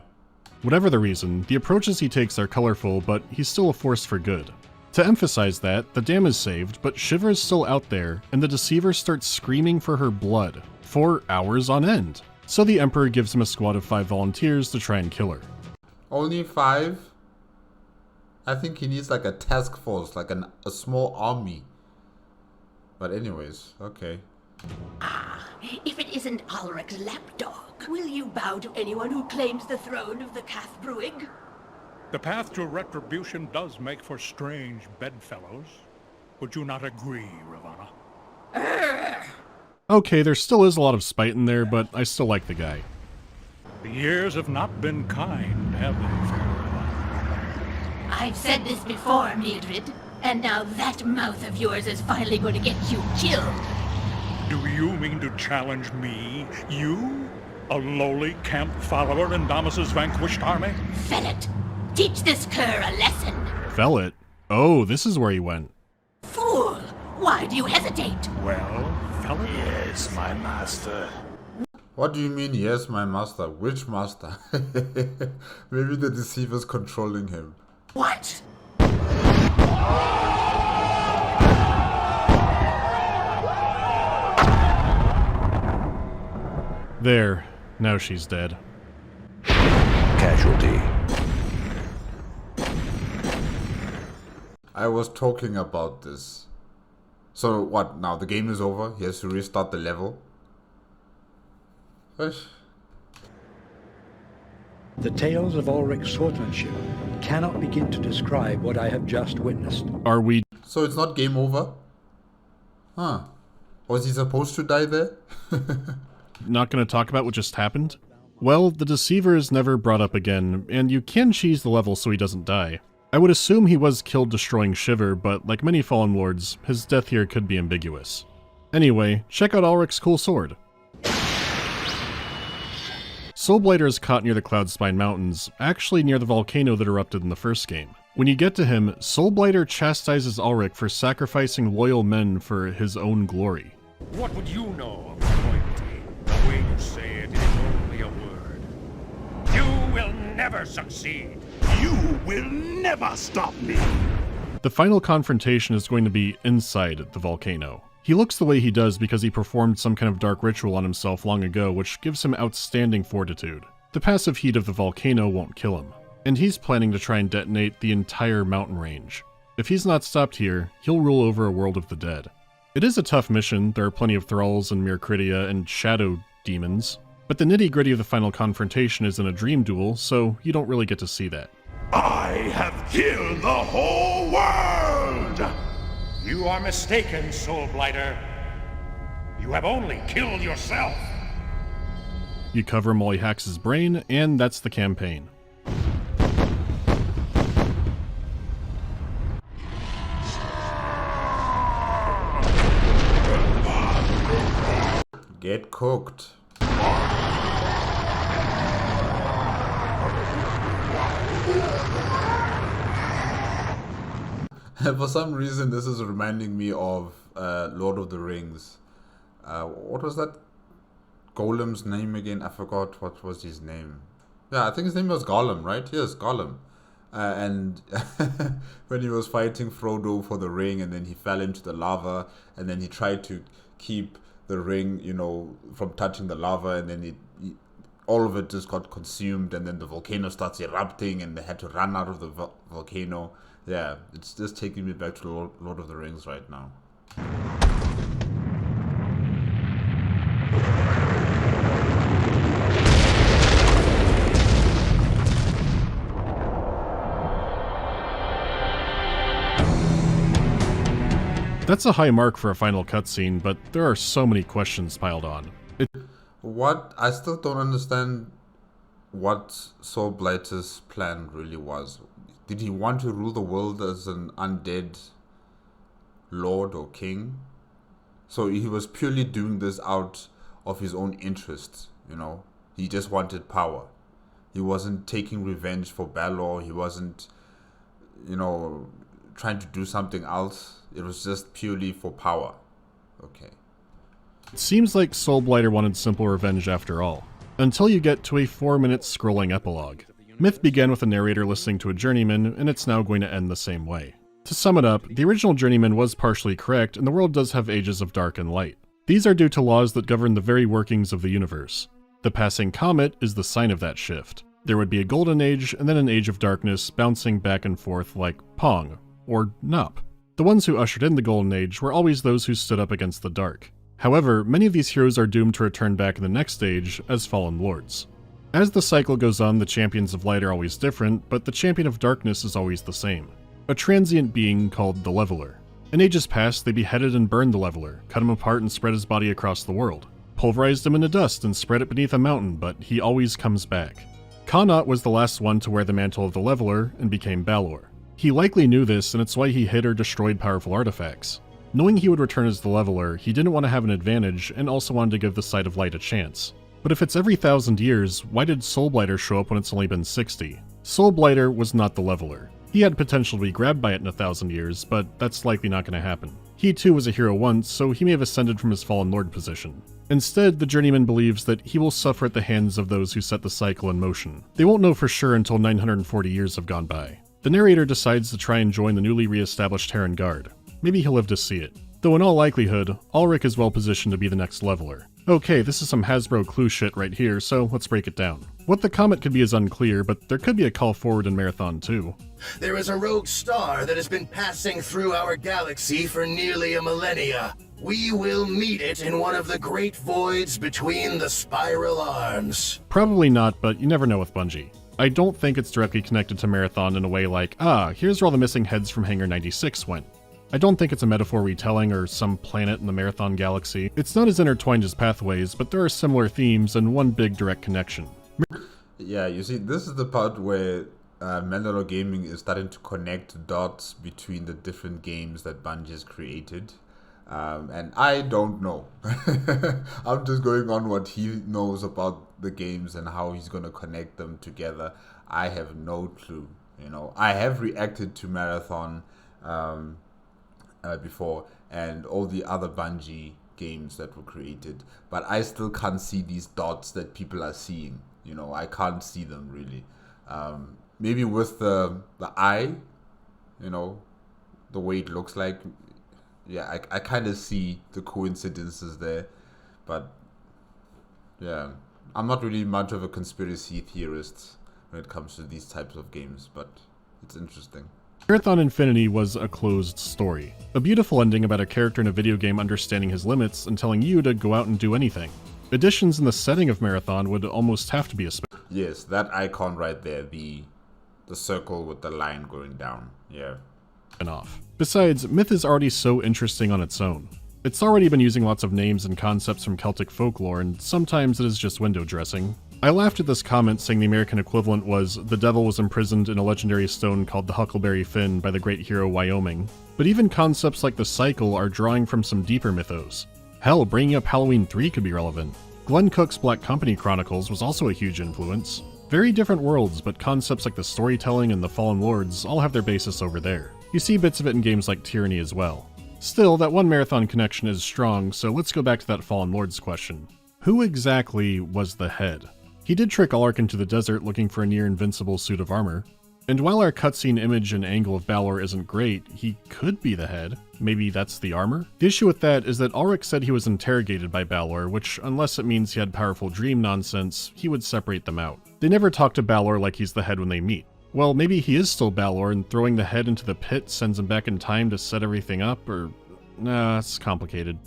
Whatever the reason, the approaches he takes are colorful, but he's still a force for good. To emphasize that, the dam is saved, but Shiva is still out there, and the Deceiver starts screaming for her blood, for hours on end. So the Emperor gives him a squad of 5 volunteers to try and kill her. Only 5? I think he needs like a task force, like a small army. But anyways, okay. If it isn't Ulrich's lapdog, will you bow to anyone who claims the throne of the Cath Brewing? The path to retribution does make for strange bedfellows. Would you not agree, Ravana? Okay, there still is a lot of spite in there, but I still like the guy. The years have not been kind, have they, fair Ravana? I've said this before, Mildred, and now that mouth of yours is finally going to get you killed. Do you mean to challenge me? You? A lowly camp follower in Damas's vanquished army? Fellet! Teach this cur a lesson! Fellet? Oh, this is where he went. Fool! Why do you hesitate? Well, Fellet? Yes, my master. What do you mean, yes, my master? Which master? Maybe the Deceiver's controlling him. What? There. Now she's dead. Casualty. I was talking about this. So what, now the game is over? He has to restart the level? Eish. The tales of Ulrich's swordsmanship cannot begin to describe what I have just witnessed. Are we... So it's not game over? Huh. Was he supposed to die there? not going to talk about what just happened? Well, the Deceiver is never brought up again, and you can cheese the level so he doesn't die. I would assume he was killed destroying Shiver, but like many Fallen Lords, his death here could be ambiguous. Anyway, check out Ulrich's cool sword. Soulblighter is caught near the Cloudspine Mountains, actually near the volcano that erupted in the first game. When you get to him, Soulblighter chastises Ulrich for sacrificing loyal men for his own glory. What would you know of loyalty? The way you say it is only a word. You will never succeed. You will never stop me. The final confrontation is going to be inside the volcano. He looks the way he does because he performed some kind of dark ritual on himself long ago, which gives him outstanding fortitude. The passive heat of the volcano won't kill him, and he's planning to try and detonate the entire mountain range. If he's not stopped here, he'll rule over a world of the dead. It is a tough mission, there are plenty of thralls and Mircridia and shadow demons, but the nitty-gritty of the final confrontation is in a dream duel, so you don't really get to see that. I have killed the whole world! You are mistaken, Soulblighter. You have only killed yourself. You cover him while he hacks his brain, and that's the campaign. Get cooked. For some reason, this is reminding me of Lord of the Rings. What was that Golem's name again? I forgot what was his name. Yeah, I think his name was Gollum, right? Yes, Gollum. And when he was fighting Frodo for the ring, and then he fell into the lava, and then he tried to keep the ring, you know, from touching the lava, and then all of it just got consumed, and then the volcano starts erupting, and they had to run out of the volcano. Yeah, it's just taking me back to Lord of the Rings right now. That's a high mark for a final cutscene, but there are so many questions piled on. I still don't understand what Soulblighter's plan really was. Did he want to rule the world as an undead lord or king? So he was purely doing this out of his own interests, you know? He just wanted power. He wasn't taking revenge for Balor. He wasn't, you know, trying to do something else. It was just purely for power. Okay. It seems like Soulblighter wanted simple revenge after all, until you get to a 4-minute scrolling epilogue. Myth began with a narrator listening to a journeyman, and it's now going to end the same way. To sum it up, the original journeyman was partially correct, and the world does have ages of dark and light. These are due to laws that govern the very workings of the universe. The passing comet is the sign of that shift. There would be a golden age, and then an age of darkness, bouncing back and forth like Pong, or Nop. The ones who ushered in the golden age were always those who stood up against the dark. However, many of these heroes are doomed to return back in the next age as fallen lords. As the cycle goes on, the champions of light are always different, but the champion of darkness is always the same. A transient being called the Leveler. In ages past, they beheaded and burned the Leveler, cut him apart and spread his body across the world. Pulverized him into dust and spread it beneath a mountain, but he always comes back. Connaught was the last one to wear the mantle of the Leveler and became Balor. He likely knew this, and it's why he hid or destroyed powerful artifacts. Knowing he would return as the Leveler, he didn't want to have an advantage, and also wanted to give the Sight of Light a chance. But if it's every 1,000 years, why did Soulblighter show up when it's only been 60? Soulblighter was not the Leveler. He had potential to be grabbed by it in 1,000 years, but that's likely not going to happen. He too was a hero once, so he may have ascended from his fallen lord position. Instead, the journeyman believes that he will suffer at the hands of those who set the cycle in motion. They won't know for sure until 940 years have gone by. The narrator decides to try and join the newly re-established Terran Guard. Maybe he'll live to see it. Though in all likelihood, Ulrich is well positioned to be the next Leveler. Okay, this is some Hasbro clue shit right here, so let's break it down. What the comet could be is unclear, but there could be a call forward in Marathon too. There is a rogue star that has been passing through our galaxy for nearly a millennia. We will meet it in one of the great voids between the spiral arms. Probably not, but you never know with Bungie. I don't think it's directly connected to Marathon in a way like, here's where all the missing heads from Hangar 96 went. I don't think it's a metaphor retelling or some planet in the Marathon galaxy. It's not as intertwined as Pathways, but there are similar themes and one big direct connection. Yeah, you see, this is the part where MandaloreGaming is starting to connect dots between the different games that Bungie has created. And I don't know. I'm just going on what he knows about the games and how he's going to connect them together. I have no clue. You know, I have reacted to Marathon before and all the other Bungie games that were created, but I still can't see these dots that people are seeing. You know, I can't see them really. Maybe with the eye, you know, the way it looks like. Yeah, I kind of see the coincidences there, but yeah, I'm not really much of a conspiracy theorist when it comes to these types of games, but it's interesting. Marathon Infinity was a closed story. A beautiful ending about a character in a video game understanding his limits and telling you to go out and do anything. Additions in the setting of Marathon would almost have to be a Yes, that icon right there, the circle with the line going down, yeah. Off. Besides, Myth is already so interesting on its own. It's already been using lots of names and concepts from Celtic folklore, and sometimes it is just window dressing. I laughed at this comment saying the American equivalent was, the devil was imprisoned in a legendary stone called the Huckleberry Finn by the great hero Wyoming. But even concepts like the cycle are drawing from some deeper mythos. Hell, bringing up Halloween 3 could be relevant. Glenn Cook's Black Company Chronicles was also a huge influence. Very different worlds, but concepts like the storytelling and the Fallen Lords all have their basis over there. You see bits of it in games like Tyranny as well. Still, that one Marathon connection is strong, so let's go back to that Fallen Lords question. Who exactly was the head? He did trick Ulrich into the desert looking for a near-invincible suit of armor. And while our cutscene image and angle of Balor isn't great, he could be the head. Maybe that's the armor? The issue with that is that Ulrich said he was interrogated by Balor, which, unless it means he had powerful dream nonsense, he would separate them out. They never talk to Balor like he's the head when they meet. Well, maybe he is still Balor, and throwing the head into the pit sends him back in time to set everything up, or... Nah, it's complicated.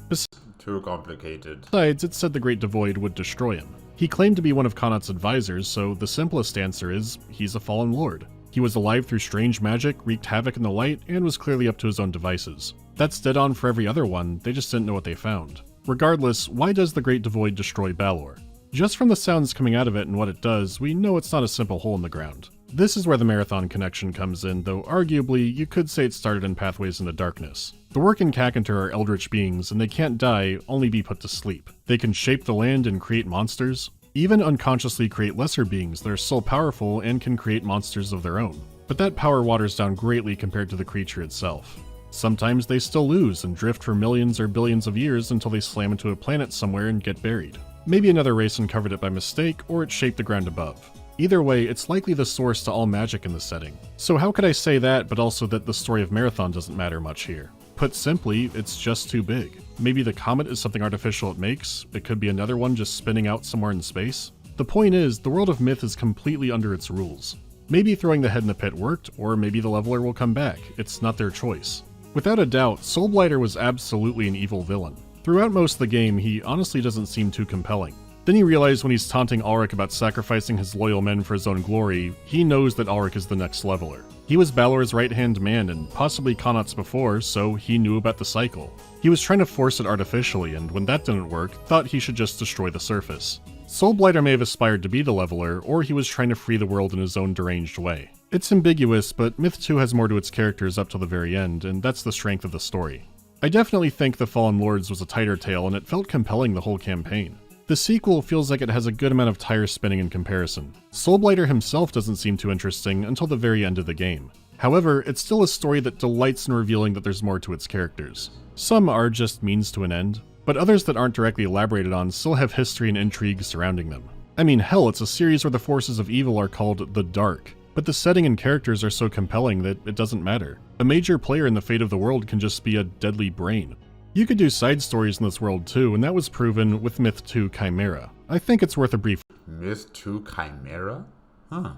Too complicated. Besides, it said the Great Devoid would destroy him. He claimed to be one of Connaught's advisors, so the simplest answer is, he's a fallen lord. He was alive through strange magic, wreaked havoc in the light, and was clearly up to his own devices. That's dead on for every other one, they just didn't know what they found. Regardless, why does the Great Devoid destroy Balor? Just from the sounds coming out of it and what it does, we know it's not a simple hole in the ground. This is where the Marathon connection comes in, though arguably, you could say it started in Pathways into Darkness. The Work and Kakantar are eldritch beings, and they can't die, only be put to sleep. They can shape the land and create monsters, even unconsciously create lesser beings that are still powerful and can create monsters of their own. But that power waters down greatly compared to the creature itself. Sometimes they still lose and drift for millions or billions of years until they slam into a planet somewhere and get buried. Maybe another race uncovered it by mistake, or it shaped the ground above. Either way, it's likely the source to all magic in the setting. So how could I say that, but also that the story of Marathon doesn't matter much here? Put simply, it's just too big. Maybe the comet is something artificial it makes, it could be another one just spinning out somewhere in space. The point is, the world of myth is completely under its rules. Maybe throwing the head in the pit worked, or maybe the leveler will come back, it's not their choice. Without a doubt, Soulblighter was absolutely an evil villain. Throughout most of the game, he honestly doesn't seem too compelling. Then you realize when he's taunting Ulrich about sacrificing his loyal men for his own glory, he knows that Ulrich is the next leveler. He was Balor's right-hand man and possibly Connaught's before, so he knew about the cycle. He was trying to force it artificially, and when that didn't work, thought he should just destroy the surface. Soulblighter may have aspired to be the leveler, or he was trying to free the world in his own deranged way. It's ambiguous, but Myth 2 has more to its characters up till the very end, and that's the strength of the story. I definitely think The Fallen Lords was a tighter tale, and it felt compelling the whole campaign. The sequel feels like it has a good amount of tire spinning in comparison. Soulblighter himself doesn't seem too interesting until the very end of the game. However, it's still a story that delights in revealing that there's more to its characters. Some are just means to an end, but others that aren't directly elaborated on still have history and intrigue surrounding them. I mean, hell, it's a series where the forces of evil are called the Dark, but the setting and characters are so compelling that it doesn't matter. A major player in the fate of the world can just be a deadly brain. You could do side stories in this world too, and that was proven with Myth 2 Chimera. I think it's worth a brief Myth 2 Chimera? Huh.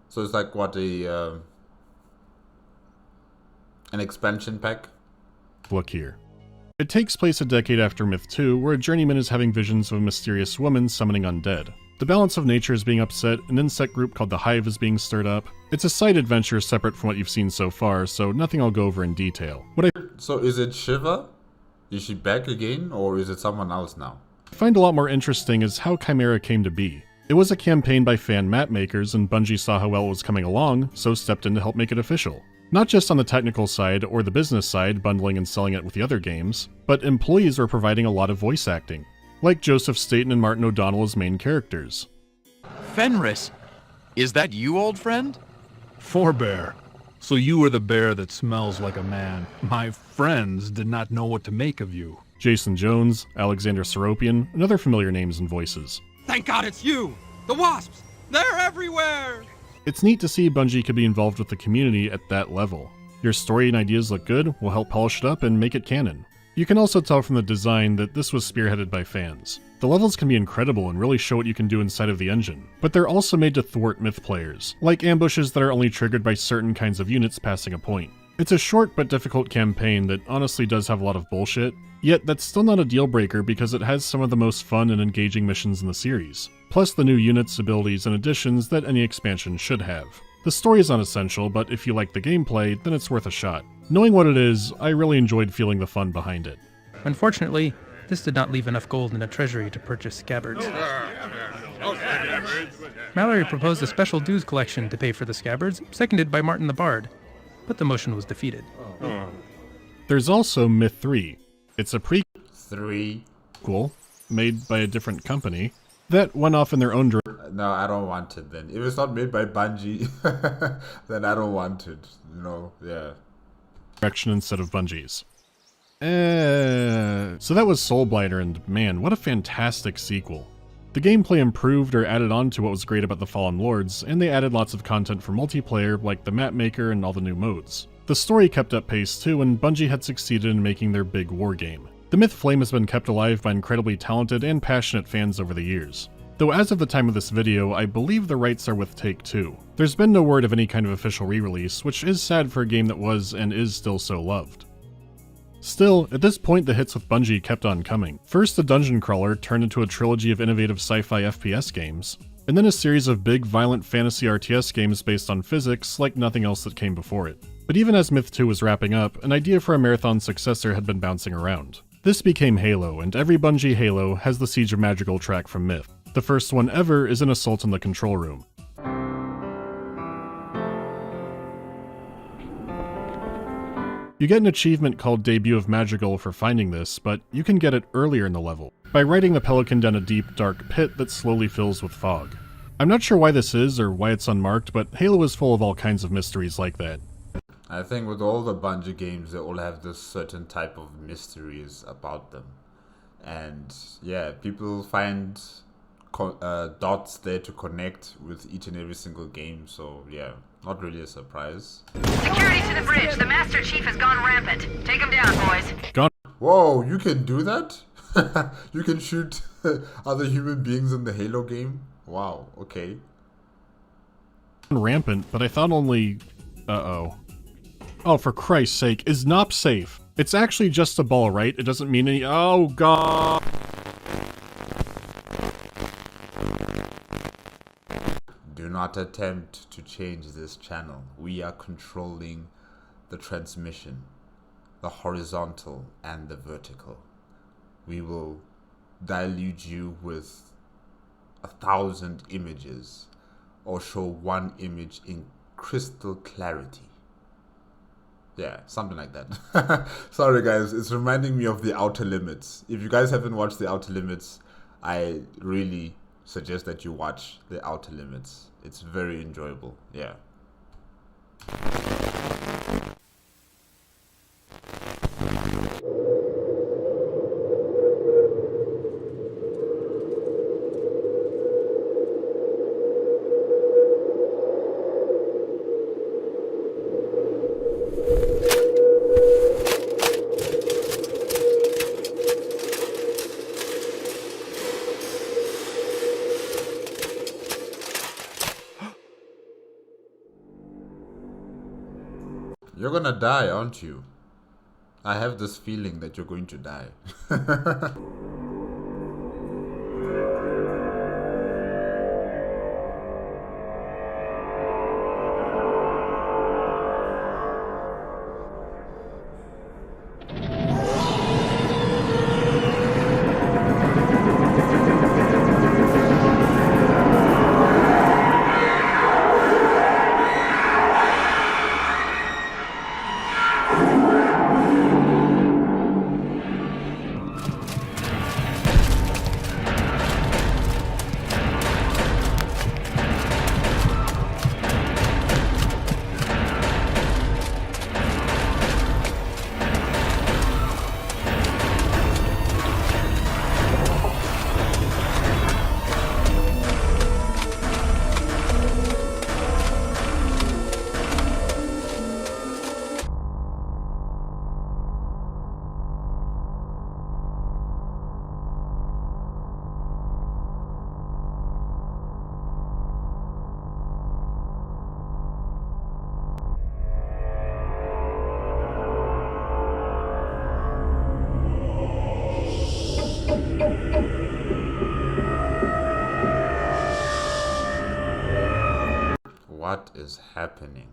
So it's like what, an expansion pack? look here. It takes place a decade after Myth 2, where a journeyman is having visions of a mysterious woman summoning undead. The balance of nature is being upset, an insect group called the Hive is being stirred up. It's a side adventure separate from what you've seen so far, so nothing I'll go over in detail. So is it Shiva? Is she back again, or is it someone else now? I find a lot more interesting is how Chimera came to be. It was a campaign by fan map makers, and Bungie saw how well it was coming along, so stepped in to help make it official. Not just on the technical side or the business side, bundling and selling it with the other games, but employees were providing a lot of voice acting, like Joseph Staten and Martin O'Donnell as main characters. Fenris, is that you, old friend? Forebear. So you are the bear that smells like a man. My friends did not know what to make of you. Jason Jones, Alexander Seropian, and other familiar names and voices. Thank God it's you! The wasps! They're everywhere! It's neat to see Bungie could be involved with the community at that level. Your story and ideas look good, we'll help polish it up and make it canon. You can also tell from the design that this was spearheaded by fans. The levels can be incredible and really show what you can do inside of the engine, but they're also made to thwart myth players, like ambushes that are only triggered by certain kinds of units passing a point. It's a short but difficult campaign that honestly does have a lot of bullshit, yet that's still not a deal breaker because it has some of the most fun and engaging missions in the series, plus the new units, abilities, and additions that any expansion should have. The story is unessential, but if you like the gameplay, then it's worth a shot. Knowing what it is, I really enjoyed feeling the fun behind it. Unfortunately, this did not leave enough gold in a treasury to purchase scabbards. Mallory proposed a special dues collection to pay for the scabbards, seconded by Martin the Bard, but the motion was defeated. There's also Myth 3. It's a prequel made by a different company that went off in their own direction. No, I don't want it then. If it's not made by Bungie, then I don't want it. You know, yeah. Direction instead of Bungie's. So that was Soulblighter, and man, what a fantastic sequel. The gameplay improved or added on to what was great about the Fallen Lords, and they added lots of content for multiplayer like the map maker and all the new modes. The story kept up pace too, and Bungie had succeeded in making their big war game. The myth flame has been kept alive by incredibly talented and passionate fans over the years. Though as of the time of this video, I believe the rights are with Take-Two. There's been no word of any kind of official re-release, which is sad for a game that was and is still so loved. Still, at this point the hits with Bungie kept on coming. First the dungeon crawler turned into a trilogy of innovative sci-fi FPS games, and then a series of big violent fantasy RTS games based on physics like nothing else that came before it. But even as Myth 2 was wrapping up, an idea for a marathon successor had been bouncing around. This became Halo, and every Bungie Halo has the Siege of Madrigal track from Myth. The first one ever is an assault on the control room. You get an achievement called Debut of Madrigal for finding this, but you can get it earlier in the level, by riding the Pelican down a deep, dark pit that slowly fills with fog. I'm not sure why this is, or why it's unmarked, but Halo is full of all kinds of mysteries like that. I think with all the Bungie games, they all have this certain type of mysteries about them. And yeah, people find dots there to connect with each and every single game, so yeah, not really a surprise. Security to the bridge. The Master Chief has gone rampant. Take him down, boys. Gone. Whoa, you can do that? You can shoot other human beings in the Halo game? Wow, okay. Rampant, but I thought only... Uh-oh. Oh, for Christ's sake, is NOP safe? It's actually just a ball, right? It doesn't mean any... Oh, God! Do not attempt to change this channel. We are controlling the transmission, the horizontal and the vertical. We will deluge you with 1,000 images or show one image in crystal clarity. Yeah, something like that. Sorry guys, it's reminding me of The Outer Limits. If you guys haven't watched The Outer Limits, I really suggest that you watch The Outer Limits. It's very enjoyable, yeah. You're gonna die, aren't you? I have this feeling that you're going to die. What is happening?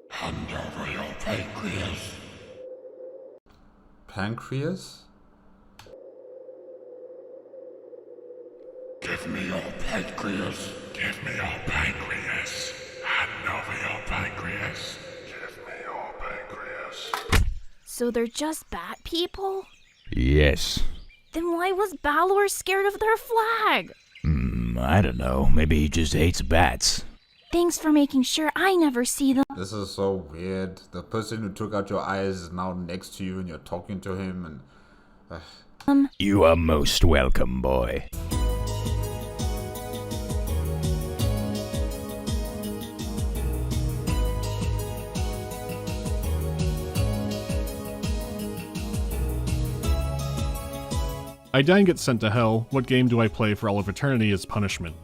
Hand over your pancreas. Pancreas? Give me your pancreas. Give me your pancreas. Hand over your pancreas. Give me your pancreas. So they're just bat people? Yes. Then why was Balor scared of their flag? I don't know. Maybe he just hates bats. Thanks for making sure I never see them. This is so weird. The person who took out your eyes is now next to you and you're talking to him and... You are most welcome, boy. I die and get sent to hell. What game do I play for all of eternity as punishment?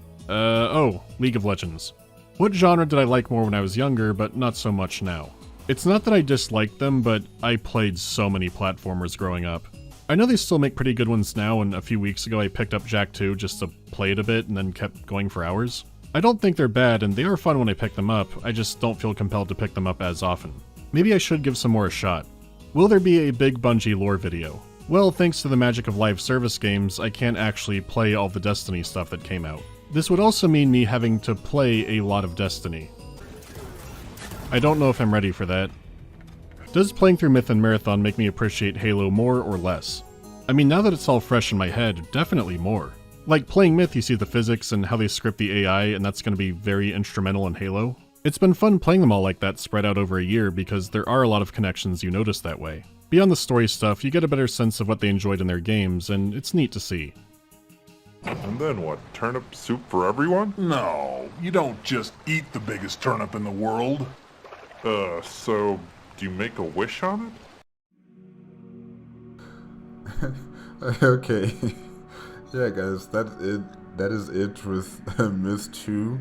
League of Legends. What genre did I like more when I was younger, but not so much now? It's not that I disliked them, but I played so many platformers growing up. I know they still make pretty good ones now, and a few weeks ago I picked up Jak 2 just to play it a bit and then kept going for hours. I don't think they're bad, and they are fun when I pick them up, I just don't feel compelled to pick them up as often. Maybe I should give some more a shot. Will there be a big Bungie lore video? Well, thanks to the magic of live service games, I can't actually play all the Destiny stuff that came out. This would also mean me having to play a lot of Destiny. I don't know if I'm ready for that. Does playing through Myth and Marathon make me appreciate Halo more or less? I mean, now that it's all fresh in my head, definitely more. Like, playing Myth, you see the physics and how they script the AI, and that's going to be very instrumental in Halo. It's been fun playing them all like that spread out over a year because there are a lot of connections you notice that way. Beyond the story stuff, you get a better sense of what they enjoyed in their games, and it's neat to see. And then what? Turnip soup for everyone? No, you don't just eat the biggest turnip in the world. So do you make a wish on it? Okay. Yeah, guys, that is it with Myth 2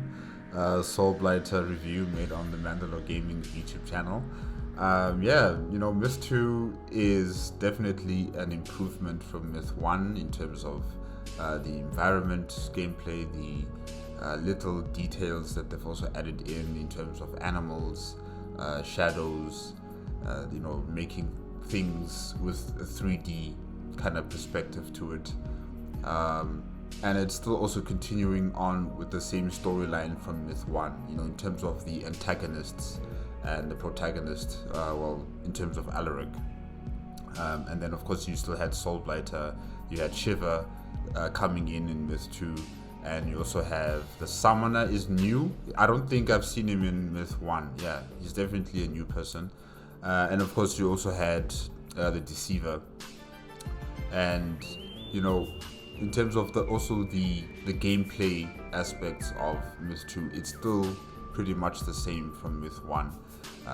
Soulblighter review made on the MandaloreGaming YouTube channel. Yeah, you know, Myth 2 is definitely an improvement from Myth 1 in terms of the environment, gameplay, the little details that they've also added in terms of animals, shadows, you know, making things with a 3D kind of perspective to it. And it's still also continuing on with the same storyline from Myth 1, you know, in terms of the antagonists and the protagonist, well, in terms of Alaric. And then, of course, you still had Soulblighter, you had Shiva coming in Myth 2, and you also have the Summoner is new. I don't think I've seen him in Myth 1. Yeah, he's definitely a new person. And of course, you also had the Deceiver. And, you know, in terms of the gameplay aspects of Myth 2, it's still pretty much the same from Myth 1.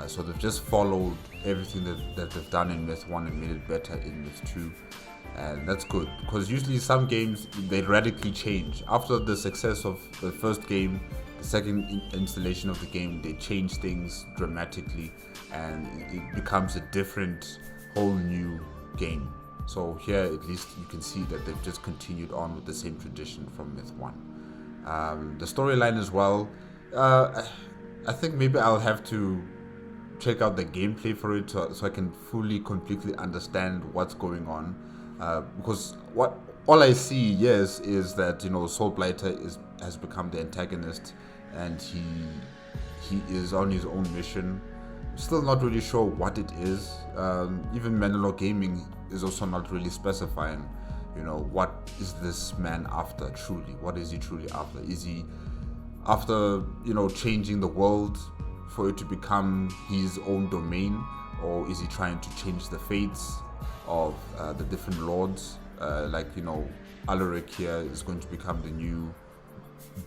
So they've just followed everything that they've done in Myth 1 and made it better in Myth 2. And that's good, because usually some games, they radically change. After the success of the first game, the second installation of the game, they change things dramatically and it becomes a different, whole new game. So here, at least, you can see that they've just continued on with the same tradition from Myth 1. The storyline as well, I think maybe I'll have to check out the gameplay for it so I can completely understand what's going on. Because all I see, yes, is that, you know, Soulblighter has become the antagonist and he is on his own mission. Still not really sure what it is. Even MandaloreGaming is also not really specifying, you know, what is this man after truly? What is he truly after? Is he after, you know, changing the world for it to become his own domain, or is he trying to change the fates of the different lords? Like, you know, Alaric here is going to become the new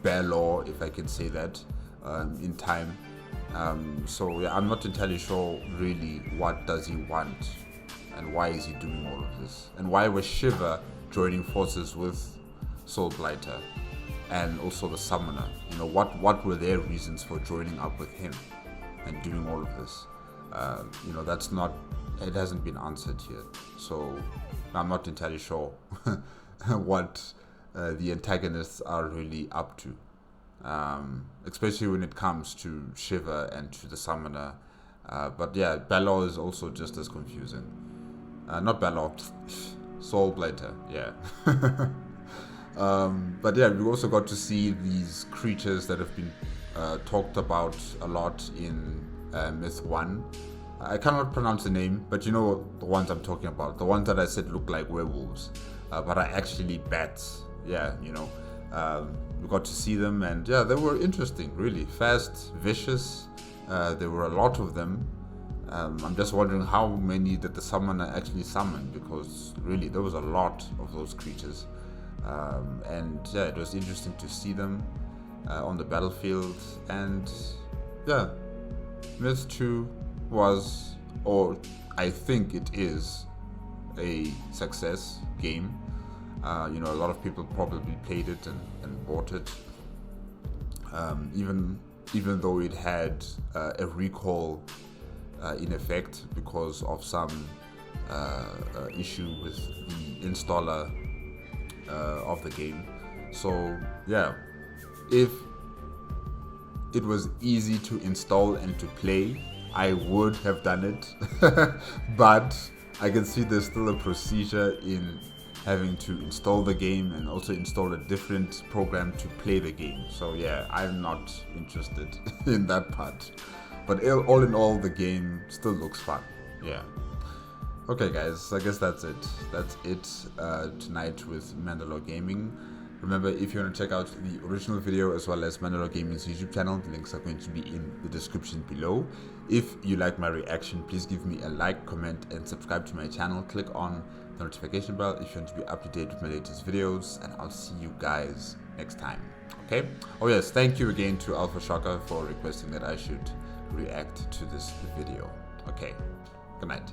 Balor, if I can say that, in time. So yeah, I'm not entirely sure really what does he want and why is he doing all of this, and why was Shiva joining forces with Soulblighter and also the Summoner. You know, what were their reasons for joining up with him and doing all of this? You know, it hasn't been answered here, so I'm not entirely sure what the antagonists are really up to, especially when it comes to Shiva and to the Summoner. But yeah, Balor is also just as confusing. Not Balor, Soulblighter, yeah. But yeah, we also got to see these creatures that have been talked about a lot in Myth 1. I cannot pronounce the name, but you know the ones I'm talking about. The ones that I said look like werewolves, but are actually bats. Yeah, you know. We got to see them, and yeah, they were interesting, really. Fast, vicious. There were a lot of them. I'm just wondering how many did the summoner actually summon, because really there was a lot of those creatures. And yeah, it was interesting to see them on the battlefield. And yeah, Myth 2 was, or I think it is, a success game. You know, a lot of people probably played it and bought it. Even though it had a recall in effect because of some issue with the installer of the game. So yeah, if it was easy to install and to play, I would have done it. But I can see there's still a procedure in having to install the game and also install a different program to play the game. So yeah, I'm not interested in that part. But all in all, the game still looks fun. Yeah. Okay guys, I guess that's it. That's it tonight with MandaloreGaming. Remember, if you want to check out the original video as well as MandaloreGaming's YouTube channel, the links are going to be in the description below. If you like my reaction, please give me a like, comment, and subscribe to my channel. Click on the notification bell if you want to be up to date with my latest videos, and I'll see you guys next time. Okay? Oh yes, thank you again to Alpha Shocker for requesting that I should react to this video. Okay, good night.